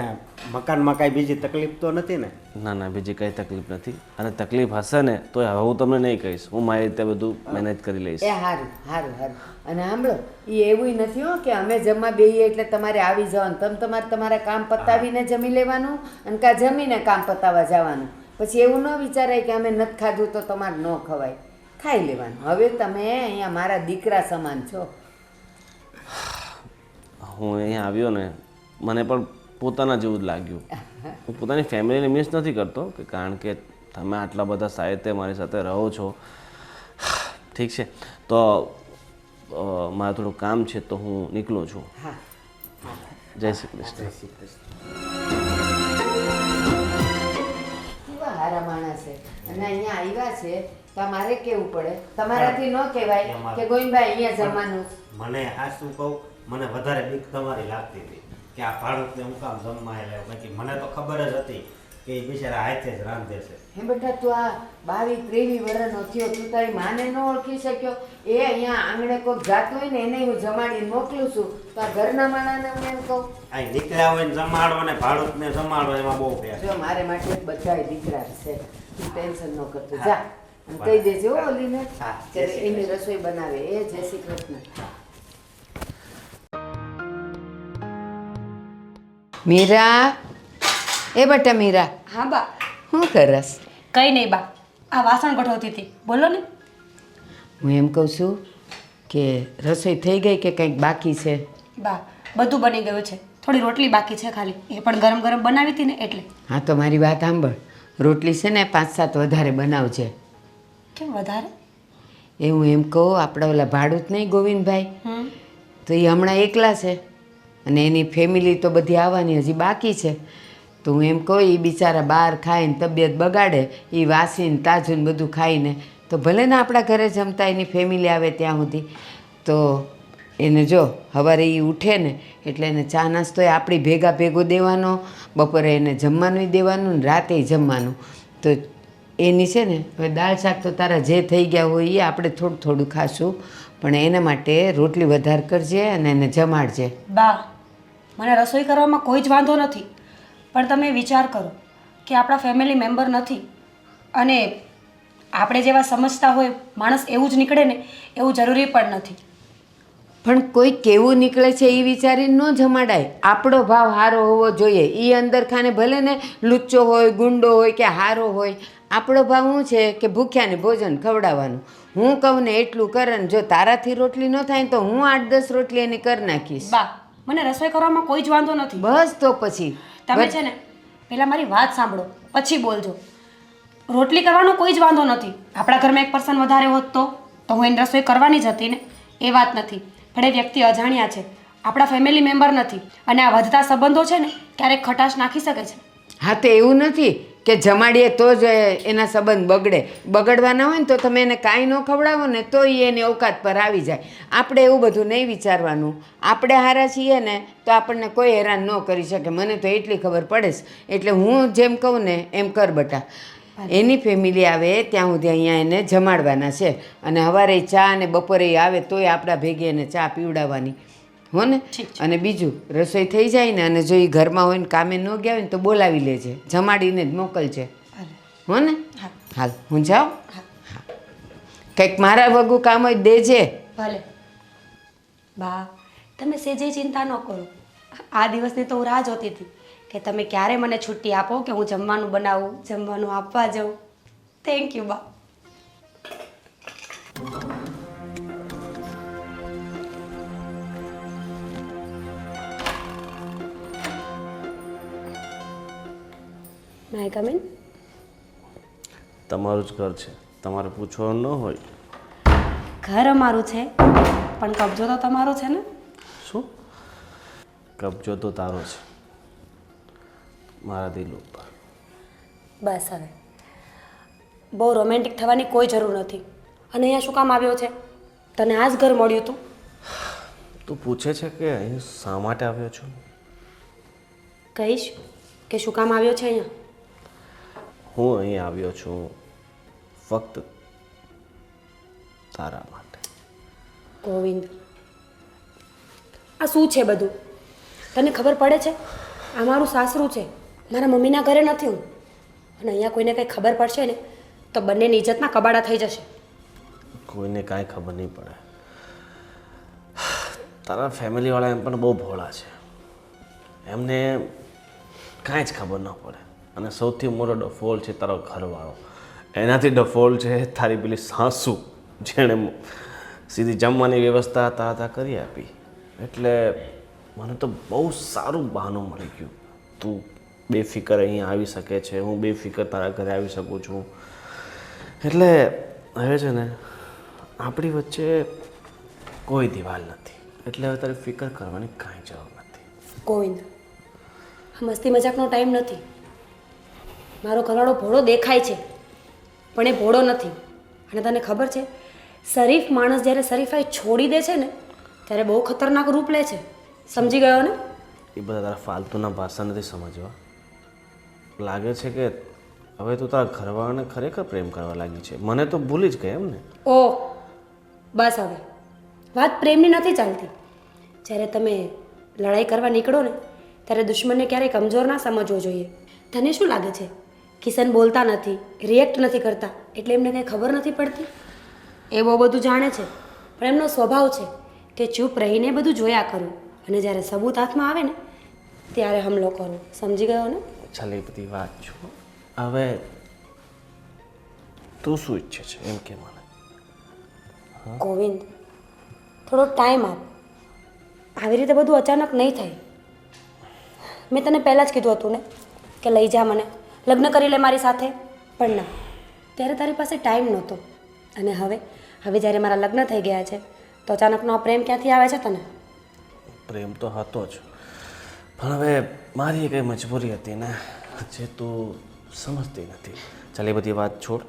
મકાનમાં કાંઈ બીજી તકલીફ તો નથી ને? ના ના, બીજી કંઈ તકલીફ નથી, અને તકલીફ હશે ને તો હવે હું તમને નહીં કહીશ, હું મારી રીતે બધું મેનેજ કરી લઈશ. એ સારું સારું સારું. અને સાંભળો, એ એવું નથી હો કે અમે જમવા બેહીએ એટલે તમારે આવી જવાનું. તમારે તમારા કામ પતાવીને જમી લેવાનું અને કાં જમીને કામ પતાવવા જવાનું. પછી એવું ન વિચારાય કે અમે નથી ખાધું તો તમારે ન ખવાય, ખાઈ લેવાનું. હવે તમે અહીંયા મારા દીકરા સમાન છો. હું અહીંયા આવ્યો ને મને પણ પોતાના જેવું જ લાગ્યું. હું પોતાની ફેમિલીને મિસ નથી કરતો, કે કારણ કે તમે આટલા બધા સાહિત્ય મારી સાથે રહો છો. ઠીક છે, તો મારે થોડું કામ છે તો હું નીકળું છું. હા, જય શ્રી કૃષ્ણ. કેવા હારા માણસ છે. અને અહીંયા આવ્યા છે તો મારે કેવું પડે, તમારાથી ન કહેવાય કે ગોવિંદભાઈ અહીંયા જમવાનું. મને આ શું કહું, મને વધારે બીક તમારી લાગતી હતી કે આ ભાડુતને હું કામ જમવા આવ્યો. બાકી મને તો ખબર જ હતી કે એ બિચારા હાથે જ રાંધે છે. હે બેટા, તું આ 22-23 વર્ષનો થયો, તું તારી માને ન ઓળખી શક્યો? એ અહીંયા આંગણે કોઈક જાતું હોય ને એને હું જમાડીને મોકલું છું, તો આ ઘરના માણાને હું એમ કહું? આ નીકળ્યા હોય ને જમાડો ને ભાડુતને જમાડો એમાં બહુ ફેર. જો મારે માટે બધાય દીકરા છે, તું ટેન્શન ન કરતો. જા અને કહી દેજો હો ઓલીને કે એની રસોઈ બનાવે. એ જય શ્રી કૃષ્ણ. મીરા, એ બેટા મીરા, હા બા. શું કરસ? કંઈ નહીં બા, આ વાસણ ગોઠવતી હતી, બોલો ને. હું એમ કહું છું કે રસોઈ થઈ ગઈ કે કંઈક બાકી છે? બા, બધું બની ગયું છે, થોડી રોટલી બાકી છે ખાલી, એ પણ ગરમ ગરમ બનાવી હતી ને એટલે. હા તો મારી વાત સાંભળ, રોટલી છે ને 5-7 વધારે બનાવજે. કેમ વધારે? એ હું એમ કહું, આપણા ઓલા ભાડુત નહીં ગોવિંદભાઈ, તો એ હમણાં એકલા છે અને એની ફેમિલી તો બધી આવવાની હજી બાકી છે. તો હું એમ કહું, એ બિચારા બહાર ખાઈને તબિયત બગાડે, એ વાસીને તાજું બધું ખાઈને તો ભલે ને આપણા ઘરે જમતા એની ફેમિલી આવે ત્યાં સુધી. તો એને જો સવારે એ ઉઠે ને એટલે એને ચા નાસ્તો આપણી ભેગો દેવાનો, બપોરે એને જમવાનું દેવાનું ને રાતે જમવાનું. તો એની છે ને હવે દાળ શાક તો તારા જે થઈ ગયા હોય એ આપણે થોડું થોડું ખાશું, પણ એના માટે રોટલી વધારે કરજે અને એને જમાડજે. બા, મને રસોઈ કરવામાં કોઈ જ વાંધો નથી, પણ તમે વિચાર કરો કે આપણા ફેમિલી મેમ્બર નથી અને આપણે જેવા સમજતા હોય માણસ એવું જ નીકળે ને એવું જરૂરી પણ નથી. પણ કોઈ કેવું નીકળે છે એ વિચારીને ન જમાડાય. આપણો ભાવ સારો હોવો જોઈએ. એ અંદર ખાને ભલે ને લુચ્ચો હોય, ગુંડો હોય કે હારો હોય, આપણો ભાવ શું છે કે ભૂખ્યાને ભોજન ખવડાવવાનું. હું કહું ને એટલું કરે ને જો તારાથી રોટલી ન થાય ને તો હું 8-10 રોટલી એની કરી નાખીશ. બા, મને રસોઈ કરવામાં કોઈ જ વાંધો નથી. બસ તો પછી તમે છે ને પહેલાં મારી વાત સાંભળો પછી બોલજો. રોટલી કરવાનો કોઈ જ વાંધો નથી, આપણા ઘરમાં એક પર્સન વધારે હોત તો હું એની રસોઈ કરવાની જ હતી ને, એ વાત નથી. પણ એ વ્યક્તિ અજાણ્યા છે, આપણા ફેમિલી મેમ્બર નથી, અને આ વધતા સંબંધો છે ને ક્યારેક ખટાશ નાખી શકે છે. હા તો એવું નથી કે જમાડીએ તો જ એના સંબંધ બગડવાના હોય ને તો તમે એને કાંઈ ન ખવડાવો ને તો એ એની ઓકાત પર આવી જાય. આપણે એવું બધું નહીં વિચારવાનું. આપણે હારા છીએ ને તો આપણને કોઈ હેરાન ન કરી શકે, મને તો એટલી ખબર પડે છે. એટલે હું જેમ કહું ને એમ કર બટા. એની ફેમિલી આવે ત્યાં સુધી અહીંયા એને જમાડવાના છે, અને સવારે ચા અને બપોરે આવે તોય આપણા ભેગી એને ચા પીવડાવવાની હો ને. અને બીજું, રસોઈ થઈ જાય ને અને જો એ ઘરમાં હોય ને કામે ન ગયા હોય ને તો બોલાવી લેજે, જમાડીને જ મોકલજે હો ને. હાલ હું જાઉં. હા, કંઈક મારા વગું કામ હોય દેજે. ભલે. બા તમે સેજે ચિંતા ન કરો. આ દિવસની તો હું રાહ જોતી હતી કે તમે ક્યારે મને છુટ્ટી આપો કે હું જમવાનું બનાવું, જમવાનું આપવા જાઉં. થેન્ક યુ બા. મે કમ ઇન? તમારું જ ઘર છે, તમારે પૂછવાનું ન હોય. ઘર અમારું છે પણ કબજો તો તમારો છે ને. શું? કબજો તો તારો છે મારા દિલ ઉપર. બસ હવે બહુ રોમેન્ટિક થવાની કોઈ જરૂર નથી. અને અહીંયા શું કામ આવ્યો છે? તને આ જ ઘર મળ્યું હતું? તું પૂછે છે કે અહીં શા માટે આવ્યો છું? કહીશ કે શું કામ આવ્યો છે અહીંયા? હું અહીં આવ્યો છું ફક્ત તારા માટે. ગોવિંદ, આ શું છે બધું? તને ખબર પડે છે? આ મારું સાસરું છે, મારા મમ્મીના ઘરે નથી હું. અને અહીંયા કોઈને કંઈ ખબર પડશે ને તો બંનેની ઇજ્જતના કબાડા થઈ જશે. કોઈને કાંઈ ખબર નહીં પડે. તારા ફેમિલીવાળા એમ પણ બહુ ભોળા છે, એમને કાંઈ જ ખબર ન પડે. અને સૌથી મોટો ડફોલ છે તારો ઘરવાળો, એનાથી ડફોલ છે તારી પેલી સાસુ, જેણે સીધી જમવાની વ્યવસ્થા તાતા કરી આપી. એટલે મને તો બહુ સારું બહાનું મળી ગયું. તું બેફિકર અહીં આવી શકે છે, હું બેફિકર તારા ઘરે આવી શકું છું. એટલે હવે છે ને આપણી વચ્ચે કોઈ દિવાલ નથી, એટલે હવે તારે ફિકર કરવાની કાંઈ જરૂર નથી. ગોવિંદ, આ મસ્તી મજાકનો ટાઈમ નથી. મારો ઘરવાળો ભોળો દેખાય છે પણ એ ભોળો નથી. અને તને ખબર છે, શરીફ માણસ જ્યારે શરીફાઈ છોડી દે છે ને ત્યારે બહુ ખતરનાક રૂપ લે છે. સમજી ગયો ને? એ બધા તારા ફાલતુના ભાષા નથી સમજવા. લાગે છે કે હવે તું તારા ઘરવાળાને ખરેખર પ્રેમ કરવા લાગી છે. મને તો ભૂલી જ ગઈ એમ ને. ઓહ બસ હવે વાત પ્રેમની નથી ચાલતી. જ્યારે તમે લડાઈ કરવા નીકળો ને ત્યારે દુશ્મનને ક્યારેય કમજોર ના સમજવો જોઈએ. તને શું લાગે છે કિશન બોલતા નથી, રિએક્ટ નથી કરતા એટલે એમને કંઈ ખબર નથી પડતી? એ બહુ બધું જાણે છે પણ એમનો સ્વભાવ છે કે ચૂપ રહીને બધું જોયા કરું અને જ્યારે સબૂત હાથમાં આવે ને ત્યારે હમલો કરો. સમજી ગયો ને? ચાલ એ બધી વાત છો. હવે તું શું ઈચ્છે છે એમ કે મને. ગોવિંદ, થોડો ટાઈમ આપ. આવી રીતે બધું અચાનક નહીં થાય. મેં તને પહેલાં જ કીધું હતું ને કે લઈ જા મને, લગ્ન કરી લે મારી સાથે. પણ ના, ત્યારે તારી પાસે ટાઈમ નહોતો. અને હવે જ્યારે મારા લગ્ન થઈ ગયા છે તો અચાનકનો આ પ્રેમ ક્યાંથી આવે છે તને? પ્રેમ તો હતો જ, પણ હવે મારી કંઈ મજબૂરી હતી ને જે તું સમજતી નથી. ચાલ એ બધી વાત છોડ.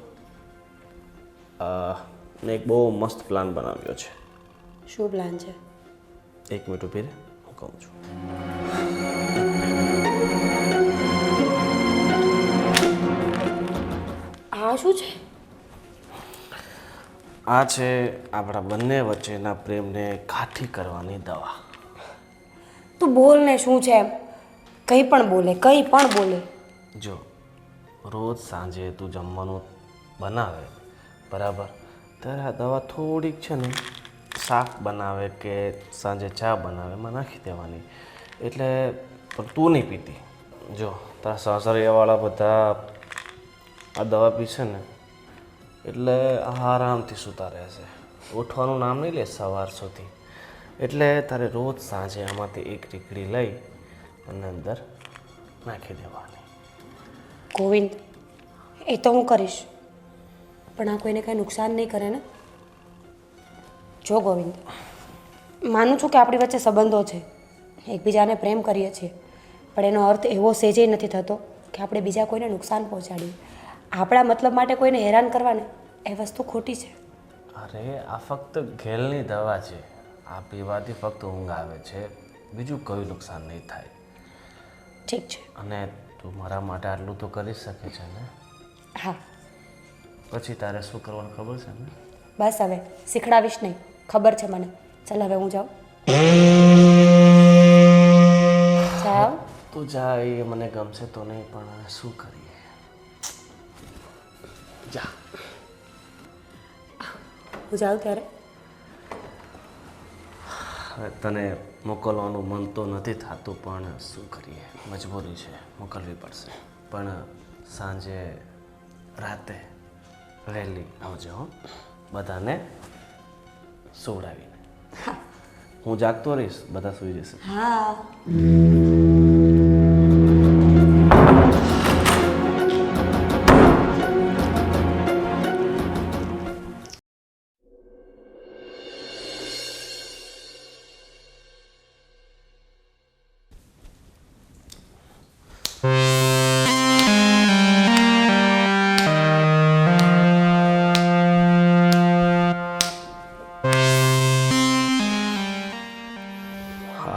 મેં એક બહુ મસ્ત પ્લાન બનાવ્યો છે. શું પ્લાન છે? એક મિનિટ ઊભી રહે, હું કહું છું. આ શું છે? આ છે આપણા બંને વચ્ચેના પ્રેમને કાઠી કરવાની દવા. તું બોલ ને, શું છે એમ? કંઈ પણ બોલે, કંઈ પણ બોલે. જો રોજ સાંજે તું જમવાનું બનાવે બરાબર, ત્યારે આ દવા થોડીક છે ને શાક બનાવે કે સાંજે ચા બનાવે એમાં નાખી દેવાની. એટલે પણ તું નહીં પીતી. જો તારા સાસરિયાવાળા બધા આ દવા પીશે ને એટલે આરામથી સૂતા રહેશે, ઉઠવાનું નામ નહીં લે સવાર સુધી. એટલે તારે રોજ સાંજે આમાંથી એક ટીકડી લઈ અને અંદર નાખી દેવાની. ગોવિંદ, એ તો હું કરીશ પણ આ કોઈને કાંઈ નુકસાન નહીં કરે ને? જો ગોવિંદ, માનું છું કે આપણી વચ્ચે સંબંધો છે, એકબીજાને પ્રેમ કરીએ છીએ, પણ એનો અર્થ એવો સહેજે નથી થતો કે આપણે બીજા કોઈને નુકસાન પહોંચાડીએ. આપણા મતલબ માટે કોઈને હેરાન કરવાને એ વસ્તુ ખોટી છે. અરે આ ફક્ત ઘેલની દવા છે, આ પીવાથી ફક્ત ઊંઘ આવે છે, બીજું કોઈ નુકસાન નહીં થાય. ઠીક છે. અને તું મારા માટે આટલું તો કરી શકે છે ને? હા. પછી તારે શું કરવાનું ખબર છે ને? બસ હવે શીખડાવીશ નહીં, ખબર છે મને. ચાલ હવે હું જાઉં. જાઓ. તું જા, એ મને ગમશે તો નહીં પણ શું કરીએ. જા. હું જાઉં ત્યારે હવે તને મોકલવાનું મન તો નથી થતું, પણ શું કરીએ, મજબૂરી છે, મોકલવી પડશે. પણ સાંજે રાતે વહેલી આવજો હો, બધાને સુવડાવીને. હું જાગતો રહીશ, બધા સૂઈ જશે. હા.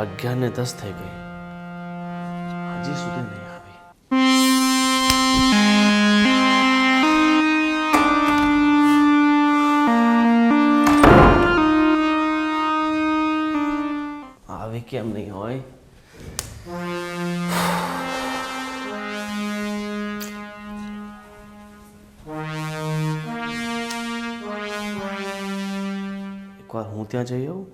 અગિયારને 10 થઈ ગઈ, હજી સુધી નહીં આવી. આવી કેમ નહીં હોય? એકવાર હું ત્યાં જઈ આવું.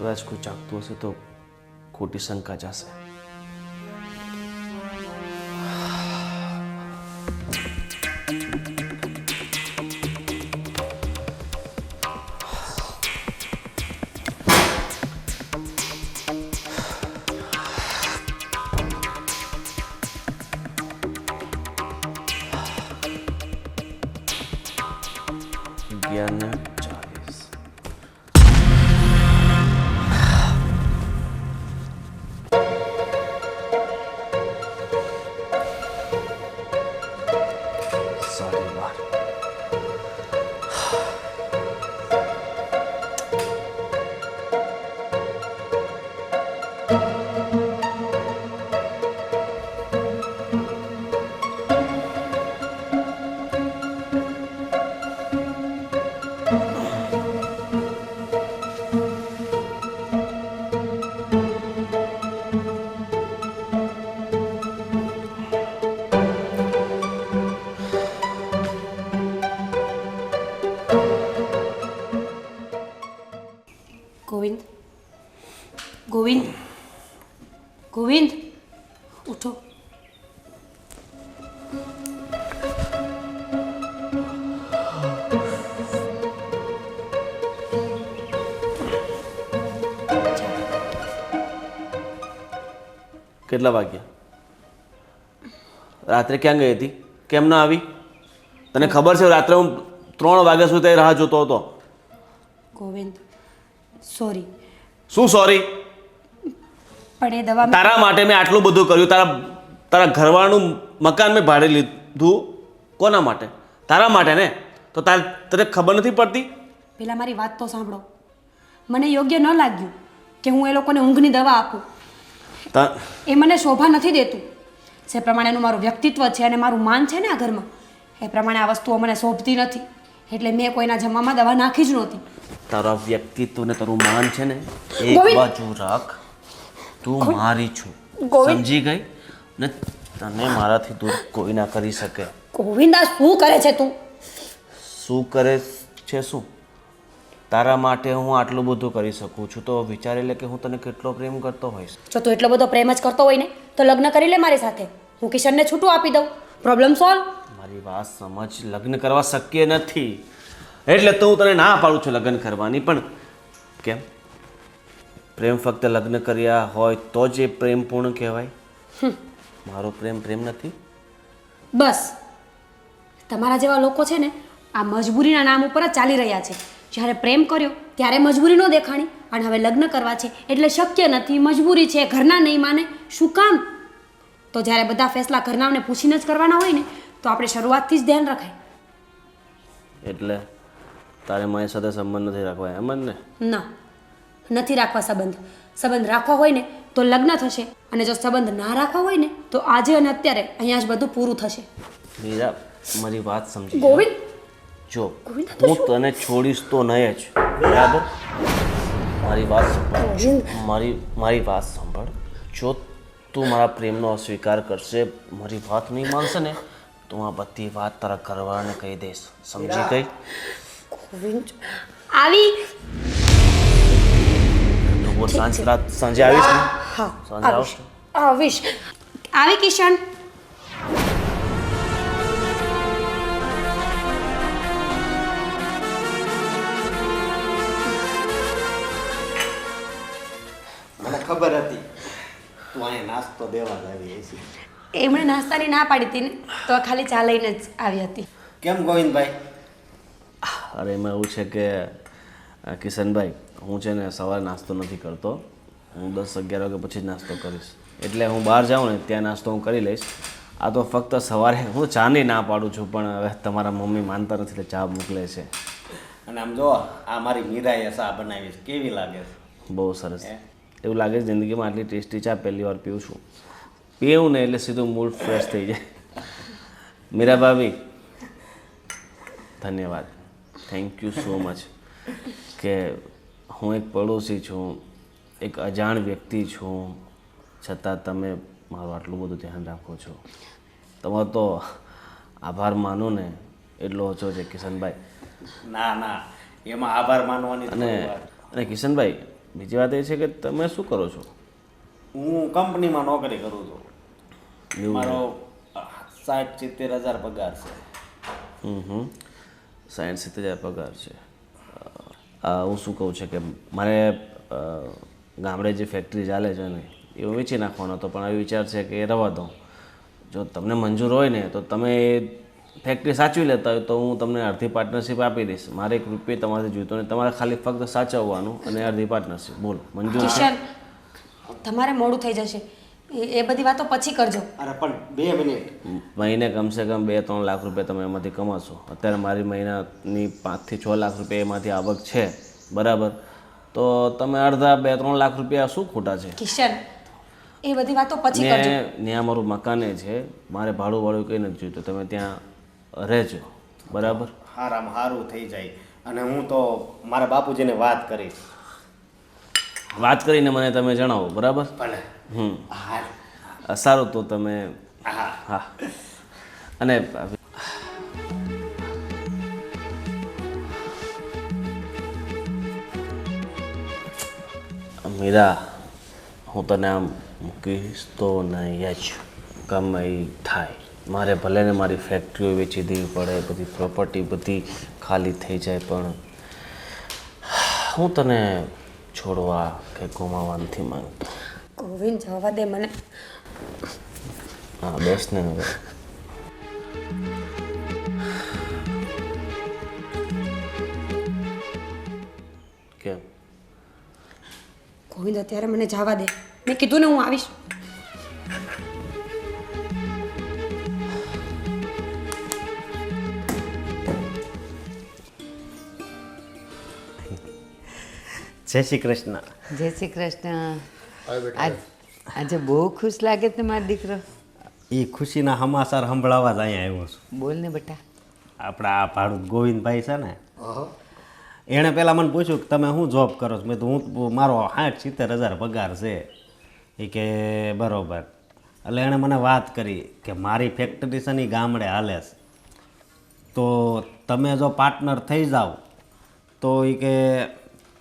કદાચ કોઈ જાગતું હશે તો ખોટી શંકા જશે. અગિયારને 40. સારી વાત. ગોવિંદ, ગોવિંદ, ગોવિંદ, ઉઠો. કેટલા વાગ્યા? રાત્રે ક્યાં ગઈ હતી? કેમ ના આવી? તને ખબર છે રાત્રે હું 3 વાગ્યા સુધી રાહ જોતો હતો. ગોવિંદ, સોરી. શું સોરી? પણ એ દવા તારા માટે મેં આટલું બધું કર્યું. તારા ઘરવાળાનું મકાન મેં ભાડે લીધું. કોના માટે? તારા માટે ને. તો તને ખબર નથી પડતી? પેલા મારી વાત તો સાંભળો. મને યોગ્ય ન લાગ્યું કે હું એ લોકોને ઊંઘની દવા આપું. એ મને શોભા નથી દેતું. જે પ્રમાણેનું મારું વ્યક્તિત્વ છે અને મારું માન છે ને આ ઘરમાં, એ પ્રમાણે આ વસ્તુઓ મને શોભતી નથી. એટલે મેં કોઈના જમવામાં દવા નાખી જ નહોતી. તારા વ્યક્તિત્વ ને તારું માન છે ને એક ગોવિંદ! બાજુ રાખ. તું મારી છું, ગોવિંદ! સમજી ગઈ ને? તને મારાથી દૂર કોઈ ના કરી શકે. ગોવિંદ, આ શું કરે છે તું? શું કરે છે? શું? તારા માટે હું આટલું બધું કરી શકું છું તો વિચારી લે કે હું તને કેટલો પ્રેમ કરતો હોઈશ. જો તું એટલો બધો પ્રેમ જ કરતો હોય ને તો લગ્ન કરી લે મારી સાથે. હું કિશનને છૂટું આપી દઉં. Problem solve. મારી વાત સમજ. લગ્ન કરવા શક્ય નથી એટલે તો હું તને ના પાડું છું લગ્ન કરવાની. પણ કેમ? પ્રેમ ફક્ત લગ્ન કર્યા હોય તો જ એ પ્રેમ પૂર્ણ કહેવાય? મારો પ્રેમ નથી. બસ, તમારા જેવા લોકો છે ને આ મજબૂરીના નામ ઉપર જ ચાલી રહ્યા છે. જ્યારે પ્રેમ કર્યો ત્યારે મજબૂરી ન દેખાણી, અને હવે લગ્ન કરવા છે એટલે શક્ય નથી, મજબૂરી છે, ઘરના નહીં માને. શું કામ? તો જ્યારે બધા ફેસલા ઘરનાને પૂછીને જ કરવાના હોય ને તો આપણે શરૂઆતથી જ ધ્યાન રખાય. એટલે તારે મારી સાથે સંબંધ નથી રાખવા એમ જ ને? ના, નથી રાખવા સંબંધ. સંબંધ રાખવો હોય ને તો લગ્ન થશે, અને જો સંબંધ ના રાખવા હોય ને તો આજે અને અત્યારે અહીંયા જ બધું પૂરું થશે. મીરા, મારી વાત સમજી. ગોવિંદ, જો હું તને છોડીશ તો નહીં જ, બરાબર? મારી વાત સાંભળ. મારી વાત સાંભળ. જો તું મારા પ્રેમનો અસ્વીકાર કરશે, મારી વાત નહીં માનશે ને તો આ બધી વાત તારા ઘરવાળાને કહી દઈશ. સમજી ગઈ? ગોવિંદ, આવી તો બોલ સાંજે આવીશ ને હા સાંજે આવીશ આવશો આવીશ આવી કિશન મને ખબર હતી તું અહીંયા નાસ્તો દેવા જ આવી હશે. એમણે નાસ્તાની ના પાડી હતી ને તો ખાલી ચા લઈને જ આવી હતી કેમ ગોવિંદભાઈ? અરે એમાં એવું છે કે કિશનભાઈ હું છે ને સવારે નાસ્તો નથી કરતો. હું 10-11 વાગે પછી જ નાસ્તો કરીશ. એટલે હું બહાર જાઉં ને ત્યાં નાસ્તો હું કરી લઈશ. આ તો ફક્ત સવારે હું ચાની ના પાડું છું, પણ હવે તમારા મમ્મી માનતા નથી એટલે ચા મોકલે છે. અને આમ જો આ મારી મીરાએ ચા બનાવી છે, કેવી લાગે છે? બહુ સરસ. એવું લાગે છે જિંદગીમાં આટલી ટેસ્ટી ચા પહેલી વાર પીઉં છું. પીવું ને એટલે સીધું મૂડ ફ્રેશ થઈ જાય. મીરા ભાભી ધન્યવાદ, થેન્ક યુ સો મચ કે હું એક પડોશી છું, એક અજાણ વ્યક્તિ છું, છતાં તમે મારું આટલું બધું ધ્યાન રાખો છો. તમારો તો આભાર માનું ને એટલો ઓછો છે કિશનભાઈ. ના ના, એમાં આભાર માનવાની થોડી વાત. અને કિશનભાઈ બીજી વાત એ છે કે તમે શું કરો છો? હું કંપનીમાં નોકરી કરું છું. એવું મારો 60-70 હજાર પગાર છે. 60-70 હજાર પગાર છે. હું શું કહું છે કે મારે ગામડે જે ફેક્ટરી ચાલે છે ને એ વેચી નાખવાનો હતો, પણ હવે વિચાર છે કે એ રવા દઉં. જો તમને મંજૂર હોય ને તો તમે ફેક્ટરી સાચવી લેતા હોય તો હું તમને અડધી પાર્ટનરશિપ આપી દઈશ. મારે 1 રૂપિયા તમારે જોઈતો નહીં, તમારે ખાલી ફક્ત સાચવવાનું અને અડધી પાર્ટનરશિપ. બોલો મંજૂર છે? કિશન તમારે મોડું થઈ જશે, એ બધી વાતો પછી કરજો. અરે પણ 2 મિનિટ. મહિને કમસે કમ 2-3 લાખ રૂપિયા તમે એમાંથી કમાશો. અત્યારે મારી મહિનાની 5-6 લાખ રૂપિયા એમાંથી આવક છે, બરાબર? તો તમે અડધા 2-3 લાખ રૂપિયા શું ખોટા છે? કિશન એ બધી વાતો પછી કરજો. ને ત્યાં મારું મકાને છે, મારે ભાડું કંઈ નથી જોઈતું, તમે ત્યાં રહેજો, બરાબર? હારામાં હારું થઈ જાય. અને હું તો મારા બાપુજીને વાત કરીશ. વાત કરીને મને તમે જણાવો, બરાબર? ભલે. હા સારું, તો તમે હા. હા. અને મીરા, હું તને આમ મૂકીશ તો નહીં જ. ગમે એ થાય, મારે ભલે ને મારી ફેક્ટરીઓ વેચી દેવી પડે, બધી પ્રોપર્ટી બધી ખાલી થઈ જાય, પણ હું તને છોડવા કે ગુમાવવા નથી માંગતો. ગોવિંદ જવા દે મને. હા, બેસ ને હવે. કેમ? ગોવિંદ અત્યારે મને જવા દે, મેં કીધું ને હું આવીશ. જય શ્રી કૃષ્ણ. જય શ્રી કૃષ્ણ. હવે બેટા આજે બહુ ખુશ લાગે છે મારો દીકરો. એ ખુશીના સમાચાર સંભળાવવા જ અહીંયા આવ્યો છું. બોલ ને બેટા. આપણા આ ભાડું ગોવિંદભાઈ છે ને, હા એણે પહેલાં મને પૂછ્યું કે તમે શું જોબ કરો છો? મેં તો હું મારો 60-70 હજાર પગાર છે. એ કે બરોબર. એટલે એણે મને વાત કરી કે મારી ફેક્ટરી છે ને ઈ ગામડે હાલે છે, તો તમે જો પાર્ટનર થઈ જાઓ તો એ કે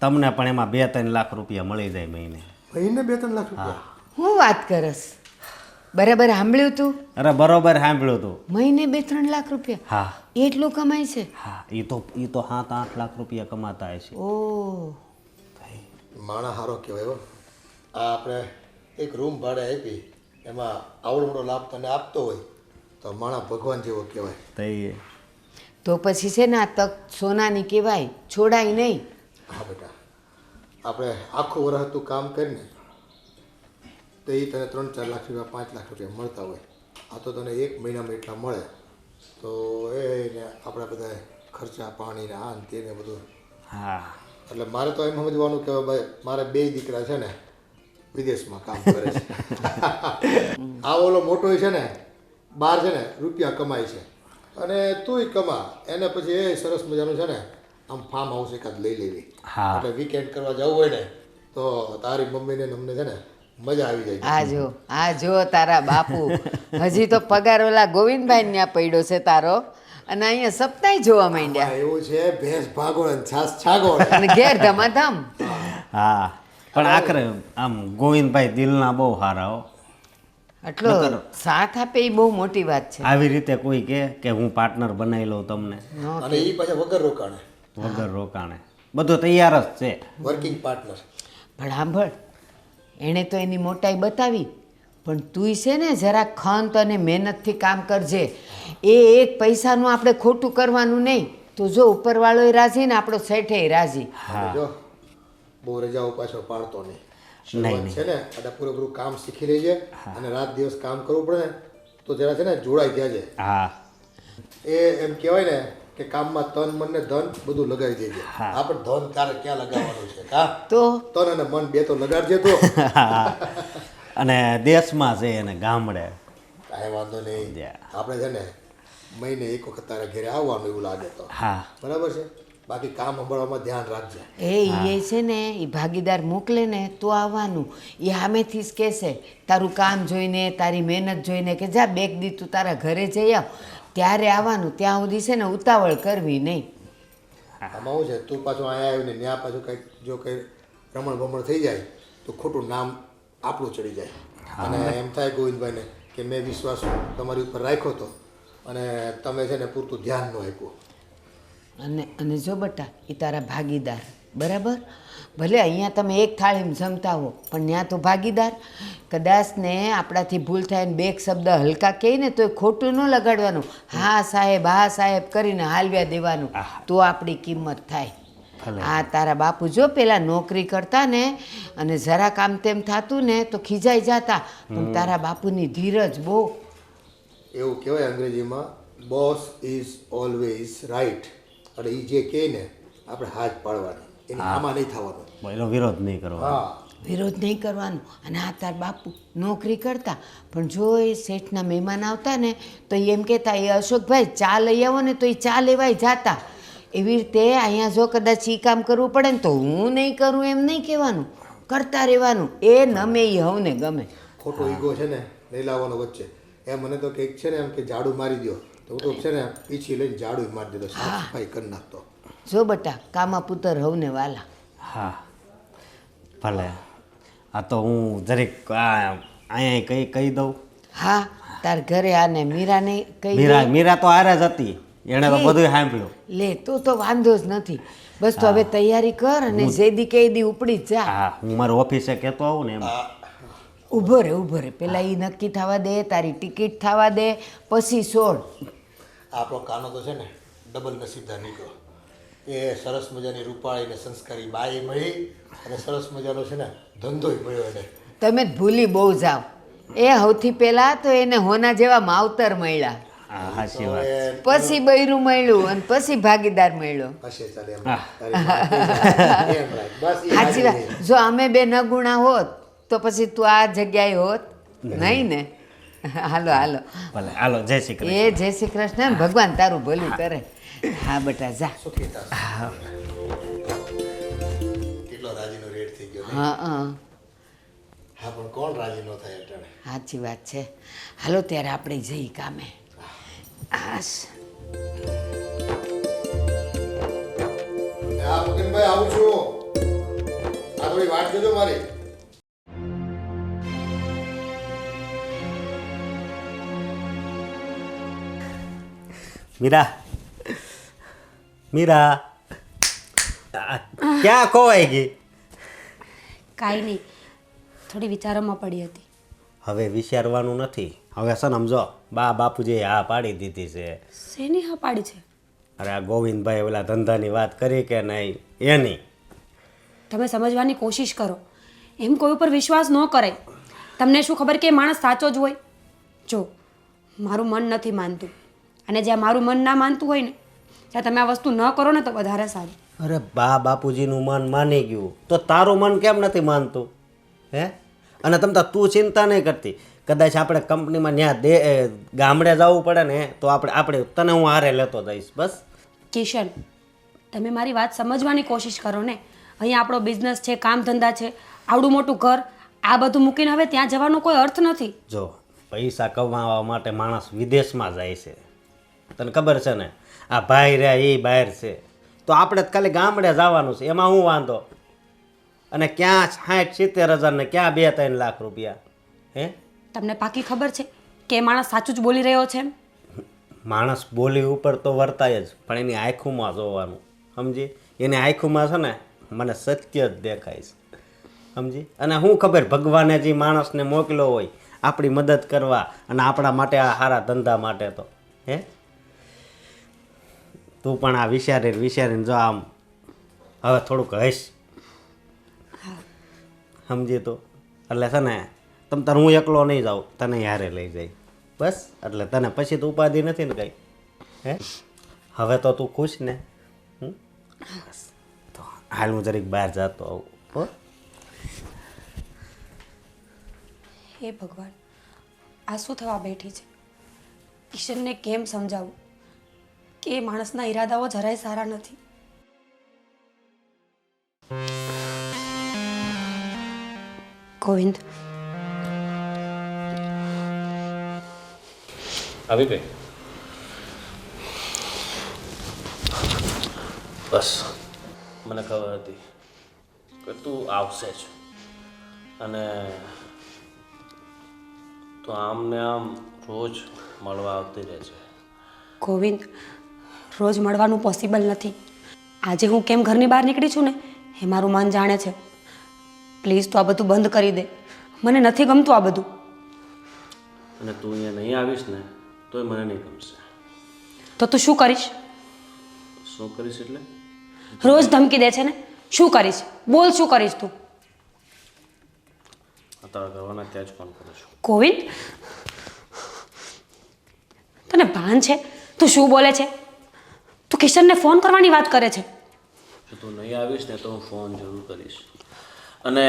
તમને પણ એમાં 2-3 લાખ રૂપિયા મળી જાય મહિને. મહિને 2-3 લાખ રૂપિયા? હું વાત કરસ? બરાબર સાંભળ્યું તું? અરે બરોબર સાંભળ્યું તું. મહિને 2-3 લાખ રૂપિયા? હા એટલું કમાય છે? હા, એ તો 7-8 લાખ રૂપિયા કમાતા હશે. ઓ માણા હારો કહેવાય હો. આ આપણે એક રૂમ ભાડે આપી, એમાં આવડો મોટો લાભ તને આપતો હોય તો માણા ભગવાન જેવો કહેવાય. તઈ તો પછી છે ને આ તક સોનાની કહેવાય, છોડાય નહીં. હા બેટા, આપણે આખું વર્ષ તું કામ કરીને તો એ તને 3-4 લાખ રૂપિયા 5 લાખ રૂપિયા મળતા હોય. આ તો તને 1 મહિનામાં એટલા મળે તો એને આપણે બધા ખર્ચા પાણીને આ ને તેને બધું. હા. એટલે મારે તો એમ સમજવાનું કે ભાઈ મારે 2 દીકરા છે ને વિદેશમાં કામ કરે છે. આ ઓલો મોટો છે ને બહાર છે ને રૂપિયા કમાય છે, અને તુંય કમા. એને પછી એ સરસ મજાનું છે ને આમ ફાર્મ હાઉસ એકાદ લઈ લેવી. હા. એટલે વીકેન્ડ કરવા જવું હોય ને તો તારી મમ્મીને ને અમને છે ને મજા આવી જાય. આ જો તારા બાપુ હજી તો પગાર ઓલા ગોવિંદભાઈ ત્યાં પડ્યો છે તારો, અને અહીંયા સપ્તાહ જોવા માંડ્યા એવું છે ભેંસ ભાગોળ અને છાસ છાગોળ. અને ઘેર ધમાધમ. હા પણ આખરે આમ ગોવિંદભાઈ દિલના બહુ સારા હો. આટલો સાથ આપે એ બહુ મોટી વાત છે. આવી રીતે કોઈ કે હું પાર્ટનર બનાવી લઉં તમને અને એ પાછા વગર રોકાણે, વગર રોકાણે બધું તૈયાર જ છે. Working partner. પણ સાંભળ, એણે તો એની મોટાઈ બતાવી, પણ તું છે ને જરા ખંત અને મહેનતથી કામ કરજે. એ એક પૈસાનું આપણે ખોટું કરવાનું નહીં. તો જો ઉપરવાળોય રાજી ને આપણો શેઠે રાજી. અને જો બહુ રજાઓ પાછળ પાડતો નહીં. શરૂઆત છે ને એટલે પૂરેપૂરું કામ શીખી લેજે અને રાત દિવસ કામ કરવું પડે ને તો જરા છે ને જોડાઈ જાજે. હા એ એમ કહેવાય ને કે કામમાં તન મન ને ધન બધું લગાવી દેજે. આપણે ધન તારે ક્યાં લગાવવાનું છે? હા, તો તન અને મન બે તો લગાડજે તો. અને દેશમાં છે અને ગામડે કાંઈ વાંધો નહીં. Yeah. આપણે છે ને મહિને એક વખત તારા ઘરે આવવાનું એવું લાગે તો હા બરાબર છે. બાકી કામ સંભાળવામાં ધ્યાન રાખજે. એ છે ને એ ભાગીદાર મોકલે ને તો આવવાનું. એ સામેથી જ કહેશે તારું કામ જોઈને તારી મહેનત જોઈને કે જા બેગ દી તું તારા ઘરે જઈ આવ, ત્યારે આવવાનું. ત્યાં સુધી છે ને ઉતાવળ કરવી નહીં. આમાં શું છે, તું પાછું અહીંયા આવીને ત્યાં પાછું કંઈક જો કંઈ રમણ ભમણ થઈ જાય તો ખોટું નામ આપણું ચડી જાય. અને એમ થાય ગોવિંદભાઈને કે મેં વિશ્વાસ તમારી ઉપર રાખ્યો હતો અને તમે છે ને પૂરતું ધ્યાન ન આપ્યું. અને જો બટા એ તારા ભાગીદાર બરાબર. ભલે અહીંયા તમે એક થાળીમાં જમતા હો પણ ત્યાં તો ભાગીદાર. કદાચ ને આપણાથી ભૂલ થાય ને બે શબ્દ હલકા કહે ને તો એ ખોટું ન લગાડવાનું. હા સાહેબ કરીને હાલવ્યા દેવાનું. તો આપણી કિંમત થાય. આ તારા બાપુ જો પેલા નોકરી કરતા ને અને જરા કામ તેમ થતું ને તો ખીજાઈ જતા, પણ તારા બાપુની ધીરજ બહુ. એવું કહેવાય અંગ્રેજીમાં, બોસ ઇઝ ઓલવેઝ રાઈટ. એટલે એ જે કહે ને આપણે હાથ પાડવાની, એની આમાં નહીં થવાનું. એનો વિરોધ નહીં કરવાનો. હા, વિરોધ નહીં કરવાનો. અને આ તાર બાપુ નોકરી કરતા પણ જો એ શેઠના મહેમાન આવતા ને તો એમ કહેતા એ અશોકભાઈ ચા લઈ આવો ને તો એ ચા લેવાય જાતા. એવી રીતે અહીંયા જો કદાચ એ કામ કરવું પડે ને તો હું નહીં કરું એમ નહીં કહેવાનું, કરતા રહેવાનું. એ નમે એ હવને ગમે. ખોટો ઈગો છે ને નહીં લાવવાનો વચ્ચે. એ મને તો કંઈક છે ને એમ કે ઝાડુ મારી દો તો હું તો છે ને પીછી લઈને ઝાડુ મારી દેતો, સાફ સફાઈ કરી નાખતો. જો બટા કામા પુત્ર હવને વાલા. હા ભલે. આ તો હું જરીક અહીંયા કહી દઉં. હા તાર ઘરે આને મીરાને કહી દે. મીરા તો આરે જ હતી, એણે તો બધું સાંભળ્યું. લે તો વાંધો જ નથી. બસ તો હવે તૈયારી કર અને જેદી કેદી ઉપડી જ જા. હા હું મારી ઓફિસે કહેતો આવું ને એમ. ઊભો રે પેલા એ નક્કી થવા દે, તારી ટિકિટ થવા દે, પછી છોડ. આપણો કાનો તો છે ને ડબલ નસીબદાર નીકળ્યો. એ સરસ મજાની રૂપાળી ને સંસ્કારી બાઈ મળી અને સરસ મજાનો છે ને ધંધોય મળ્યો એને. તમે જ ભૂલી બહુ જાઓ. એ સૌથી પહેલા તો એને હોના જેવા માવતર મળ્યા, હા સાચી વાત. પછી બૈરું મળ્યું અને પછી ભાગીદાર મળ્યો. હશે ચાલે એમ. તારી વાત એમ રાખ. બસ એ સાચી વાત. જો અમે બે ન ગુણા હોત તો પછી તું આ જગ્યાએ હોત નહીં ને. હાલો ભલે હાલો, જય શ્રી કૃષ્ણ. એ જય શ્રી કૃષ્ણ. ભગવાન તારું ભલું કરે. હા બેટા જા. સુખી થા. કેટલો રાજીનો રેટ થઈ ગયો ને? હા હા પણ કોણ રાજી ન થાય અટાણે? સાચી વાત છે. હાલો ત્યારે આપણે જઈ કામે. હાશ. હા મુકિનભાઈ આવું છું. આ થોડી વાટ જોજો મારી. મીરા ક્યાં ખોવાઈ ગઈ? કાંઈ નહીં, થોડી વિચારોમાં પડી હતી. હવે વિચારવાનું નથી. હવે સમજો બાપુજીએ હા પાડી દીધી છે. શેની હા પાડી છે? અરે આ ગોવિંદભાઈ ઓલા ધંધાની વાત કરી કે નહીં એની. તમે સમજવાની કોશિશ કરો. એમ કોઈ ઉપર વિશ્વાસ ન કરાય. તમને શું ખબર કે એ માણસ સાચો જ હોય? જો મારું મન નથી માનતું, અને જ્યાં મારું મન ના માનતું હોય ને ત્યાં તમે આ વસ્તુ ન કરો ને તો વધારે સારું. અરે બાપુજીનું મન માની ગયું તો તારું મન કેમ નથી માનતું? હે? અને તું ચિંતા નહીં કરતી. કદાચ આપણે કંપનીમાં ત્યાં ગામડે જવું પડે ને તો આપણે તને હું હારે લેતો જઈશ. બસ કિશન, તમે મારી વાત સમજવાની કોશિશ કરો ને. અહીંયા આપણો બિઝનેસ છે, કામ ધંધા છે, આવડું મોટું ઘર, આ બધું મૂકીને હવે ત્યાં જવાનો કોઈ અર્થ નથી. જો પૈસા કમાવા માટે માણસ વિદેશમાં જાય છે, તને ખબર છે ને. આ ભાઈ રહ્યા એ બહાર છે, તો આપણે તો ખાલી ગામડે જવાનું છે, એમાં હું વાંધો? અને ક્યાં 60-70 હજાર ને ક્યાં 2-3 લાખ રૂપિયા? હે, તમને પાકી ખબર છે કે એ માણસ સાચું જ બોલી રહ્યો છે એમ? માણસ બોલી ઉપર તો વર્તાય જ, પણ એની આંખોમાં જોવાનું, સમજી? એની આંખોમાં છે ને મને સત્ય જ દેખાય છે, સમજી? અને હું ખબર, ભગવાને જે માણસને મોકલ્યો હોય આપણી મદદ કરવા અને આપણા માટે, આ સારા ધંધા માટે, તો હે તું પણ આ વિચારીને જો આમ હવે થોડુંક હશ, સમજી? તો એટલે છે ને તમ તાર હું એકલો નહીં જાઉં, તને યારે લઈ જાય બસ. એટલે તને પછી તો ઉપાધિ નથી ને કંઈ? હે, હવે તો તું ખુશ ને? બસ તો હાલ હું જરીક બહાર જતો આવું. હો, હે ભગવાન, આ શું થવા બેઠી છે? ઈશ્વરને કેમ સમજાવું કે એ માણસના ઈરાદાઓ જરાય સારા નથી? ગોવિંદ, આવી ગઈ? બસ, મને ખબર હતી કે તું આવશે જ, અને તું આમ ને આમ રોજ મળવા આવતી રહે છે. ગોવિંદ, રોજ મળવાનું પોસિબલ નથી. આજે હું કેમ ઘરની બહાર નીકળી છું ને એ મારું મન જાણે છે. પ્લીઝ તું આ બધું બંધ કરી દે, મને નથી ગમતું આ બધું. અને તું અહીંયા નહીં આવીશ ને તોય મને નહીં ગમશે. તો તું શું કરીશ? શું કરીશ એટલે? રોજ ધમકી દે છે ને, શું કરીશ? બોલ, શું કરીશ તું? તારા કરવાના ત્યાં જ ફોન કરું છું. ગોવિંદ, તને ભાન છે? તું શું બોલે છે? તું કિશનને ફોન કરવાની વાત કરે છે. જો તું નહીં આવીશ ને તો હું ફોન જરૂર કરીશ. અને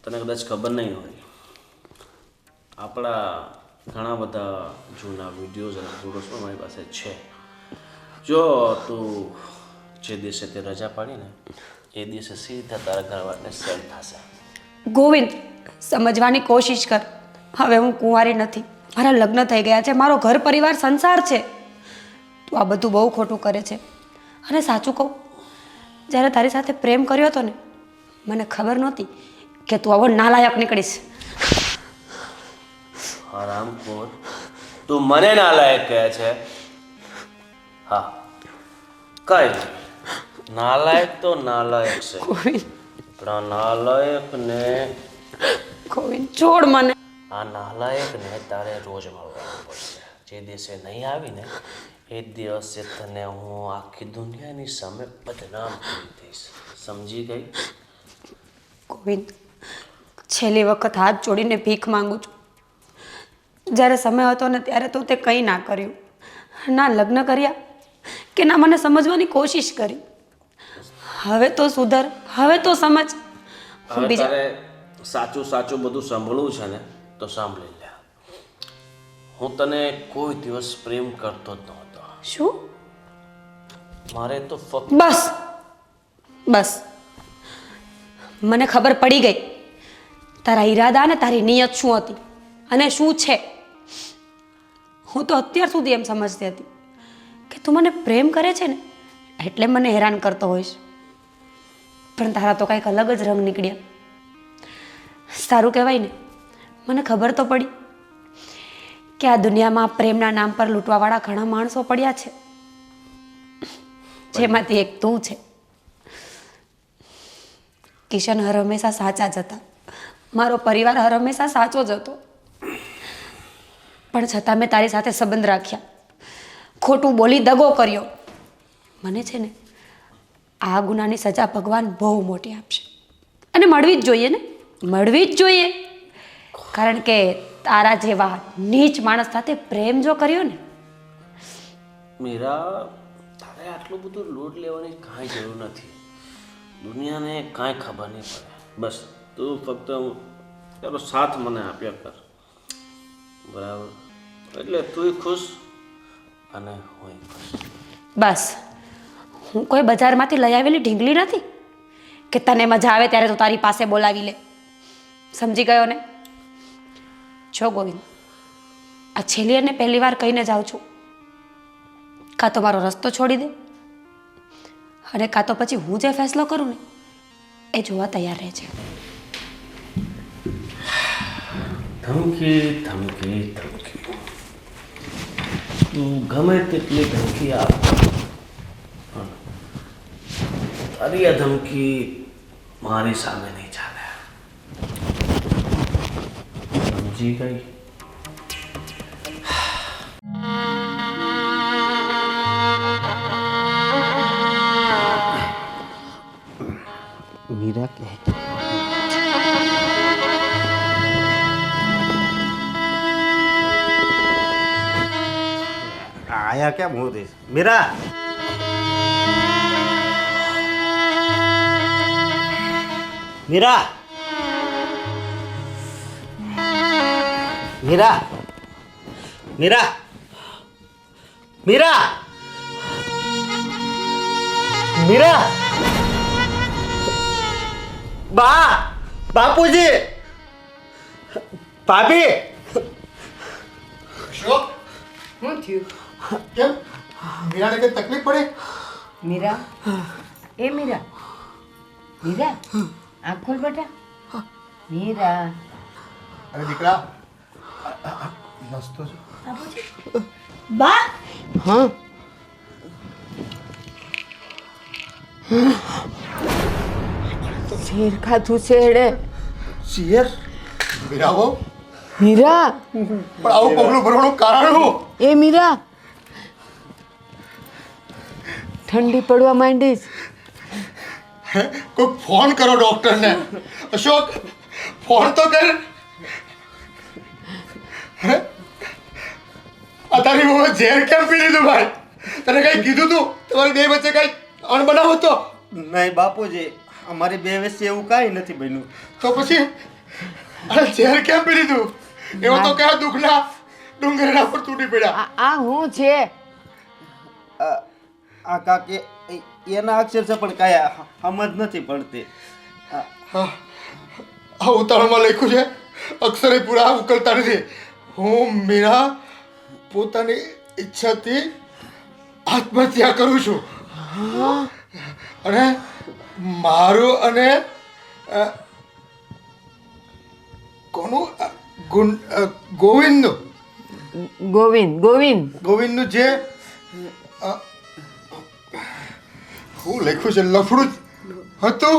તને કદાચ ખબર નહીં હોય, આપણા ઘણા બધા જૂના વિડીયોઝ અને ફોટોસ પણ મારી પાસે છે. જો તું જે દિવસે તે રજા પાડીને એ દિવસે સીધા તારા ઘરવાળાને સેટ થશે. ગોવિંદ, સમજવાની કોશિશ કર. હવે હું કુંવારી નથી, મારા લગ્ન થઈ ગયા છે, મારો ઘર પરિવાર સંસાર છે. તું આ બધું બહુ ખોટું કરે છે. અને સાચું કહું, જ્યારે તારી સાથે પ્રેમ કર્યો હતો ને, મને ખબર નહોતી કે તું આવો નાલાયક નીકળીશ. હરામખોર, તું મને નાલાયક કહે છે? હા, કઈ નાલાયક તો નાલાયક છે, ગોવિંદ, પણ આ નાલાયકને ગોવિંદ છોડ મને. આ નાલાયકને તારે રોજ મળવાનું પડશે. જે દિવસે નહીં આવીને એ દિવસે તને હું આખી દુનિયાની સામે બદનામ કરી દઈશ. સમજી ગઈ? ગોવિંદ, છેલ્લી વખત હાથ જોડીને ભીખ માંગુ છું. જ્યારે સમય હતો ને ત્યારે તું તે કંઈ ના કર્યું, ના લગ્ન કર્યા કે ના મને સમજવાની કોશિશ કરી. હવે તો સુધર, હવે તો સમજ. હવે તારે સાચું સાચું બધું સાંભળવું છે ને તો સાંભળી લે. હું તને કોઈ દિવસ પ્રેમ કરતો જ નહોતો. શું? મારે તો ફક્ત બસ બસ, મને ખબર પડી ગઈ તારા ઈરાદા અને તારી નિયત શું હતી અને શું છે. હું તો અત્યાર સુધી એમ સમજતી હતી કે તું મને પ્રેમ કરે છે ને એટલે મને હેરાન કરતો હોઈશ, પણ તારા તો કંઈક અલગ જ રંગ નીકળ્યા. સારું કહેવાય ને, મને ખબર તો પડી કે આ દુનિયામાં પ્રેમના નામ પર લૂંટવાવાળા ઘણા માણસો પડ્યા છે, જેમાંથી એક તું છે. કિશન હર હંમેશા સાચા જ હતા, મારો પરિવાર હર હંમેશા સાચો જ હતો, પણ છતાં મેં તારી સાથે સંબંધ રાખ્યા, ખોટું બોલી દગો કર્યો. મને છે ને આ ગુનાની સજા ભગવાન બહુ મોટી આપશે અને મળવી જ જોઈએ ને, મળવી જ જોઈએ. કારણ કે તારા જેવા નીચ માણસ સાથે પ્રેમ જો કર્યો ને. મીરા, તારે આટલું બધું લોડ લેવાની કાંઈ જરૂર નથી. દુનિયાને કાંઈ ખબર નહીં પડે. બસ તું ફક્ત તારો સાથ મને આપ્યા કર, બરાબર? એટલે તું ખુશ અને હું ખુશ. બસ, હું કોઈ બજારમાંથી લઈ આવેલી ઢીંગલી નથી કે તને મજા આવે ત્યારે તું તારી પાસે બોલાવી લે. સમજી ગયો ને? જો ગોવિંદ, આ છેલ્લી અને પહેલી વાર કહીને જાઉં છું, કાં તો મારો રસ્તો છોડી દે અને કાં તો પછી હું જે ફેસલો કરું ને એ જોવા તૈયાર રહે છે. ધમકી ધમકી ધમકી તું ગમે તેટલી ધમકી આપ પણ તારી આ ધમકી મારી સામે નહીં ચાલે. સમજી ગઈ? મીરા કે આયા કેમ હું દઈશ મીરા મીરા મીરા મીરા મીરા મીરા બા બાપુજી ભાભી અશોક શું થયું? કેમ મીરાને કઈ તકલીફ પડી? મીરા, એ મીરા, મીરા, આંખ ખોલ બેટા. મીરા, અરે દીકરા નસતો છો. બા હા, શેર ખાધું શેડે. શેર મીરા બહુ મીરા, પણ આવું પગલું ભરવાનું કારણ શું? એ મીરા, ઠંડી પડવા માંડીશ. કોઈ ફોન કરો ડોક્ટરને. અશોક ફોન તો કર. હે? આ તારી બહુ ઝેર કેમ પી લીધું ભાઈ? તને કઈ કીધું તું તમારી બે વચ્ચે કઈ અણબનાવ હતો? નહીં બાપુજી અમારી બે વચ્ચે એવું કાંઈ નથી બન્યું. તો પછી અરે ઝેર કેમ પી લીધું? એવો તો કયા દુઃખના ડુંગરના પર તૂટી પડ્યા. આ હું છે? આ કાકે એના અક્ષર છે પણ કાંઈ સમજ નથી પડતી. આ ઉતાવળમાં લખ્યું છે અક્ષરે પૂરા ઉકલતા નથી. હું મીરા પોતાની ઈચ્છાથી આત્મહત્યા કરું છું અને મારું અને કોનું ગોવિંદનું ગોવિંદનું જે હું લખ્યું છે લફડું હતું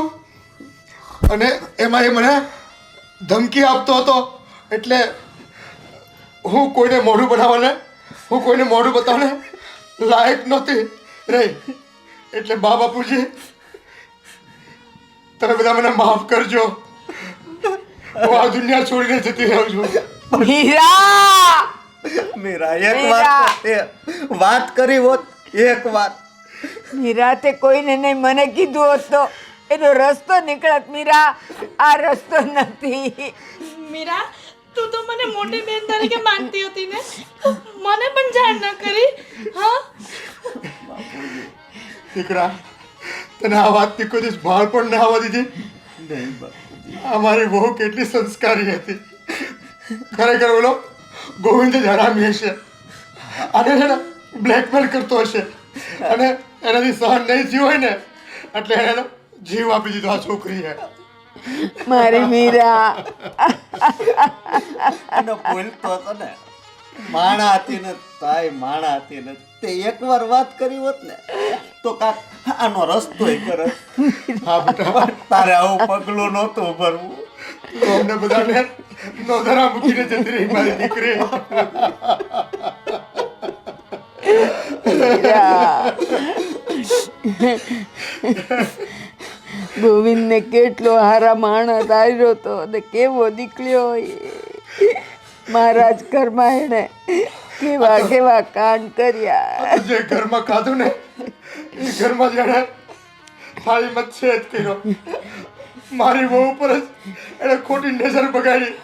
અને એમાં એ મને ધમકી આપતો હતો. એટલે હું કોઈને મોઢું બનાવવાને હું કોઈને મોઢું બતાવવાને લાયક નહોતી રહી. એટલે બા બાપુજી તમે બધા મને માફ કરજો. હું આ દુનિયા છોડીને જતી રહું છું. મીરા, મીરા એક વાત કરી હોત એક વાત. મીરા, તે કોઈને નહીં મને કીધું હોત તો એનો રસ્તો નીકળત. મીરા, આ રસ્તો નથી. મીરા તું તો મને મોટી બેન તરીકે માનતી હતી ને, મને પણ જાણ ન કરી. હા દીકરા તને આ વાતની કોઈ દિવસ બહાર પણ ના આવવા દીધી. અમારી બહુ કેટલી સંસ્કારી હતી. ખરેખર બોલો ગોવિંદ જ હરામી હશે. આને છે ને બ્લેકમેલ કરતો હશે અને એનાથી સહન નહીં થયું હોય ને એટલે એને જીવ આપી દીધો આ છોકરીએ. મારી મીરા, અને બોલતો હતો ને માણા હતી ને તાય માણા હતી ને તે એકવાર વાત કરી હોત ને તો કાક આનો રસ્તો કરે. હા બેટા તારે આવું પગલું નહોતું ભરવું. તું અમને બધાને નોંધરા મૂકીને જતી રહી મારી દીકરી. ગોવિંદને કેટલો હારા માણસ આવ્યો હતો અને કેવો નીકળ્યો. મહારાજ ઘરમાં એને કેવા કેવા કાંડ કર્યા. જે ઘરમાં ખાધું ને એ ઘરમાં જેને થાળી મચ્છેદ કર્યો. મારી બહુ ઉપર જ એને ખોટી નજર બગાડી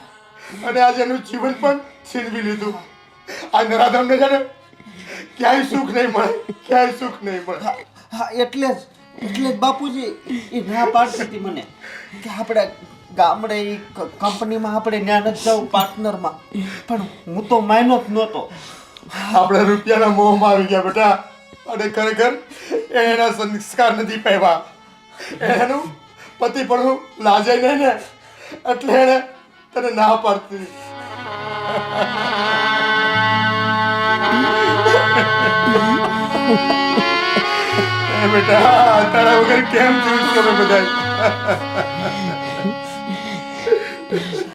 અને આજે એનું જીવન પણ છીનવી લીધું. આ નરાધમને છે ને ક્યાંય સુખ નહીં મળે, ક્યાંય સુખ નહીં મળે. હા એટલે જ બાપુજી એ ના પાડતી હતી મને કે આપણે ગામડે એ કંપનીમાં આપણે ત્યાં નથી જવું પાર્ટનરમાં. પણ હું તો માન્યો જ નહોતો. આપણે રૂપિયાના મોહમાં આવી ગયા બેટા. અને ખરેખર એના સંસ્કાર નથી પામ્યા. એનું પતિ પણ હું લાજે નહીં ને એટલે એને તને ના પાડતી. એ બેટા તારા વગર કેમ જીવીશું અમે બધા?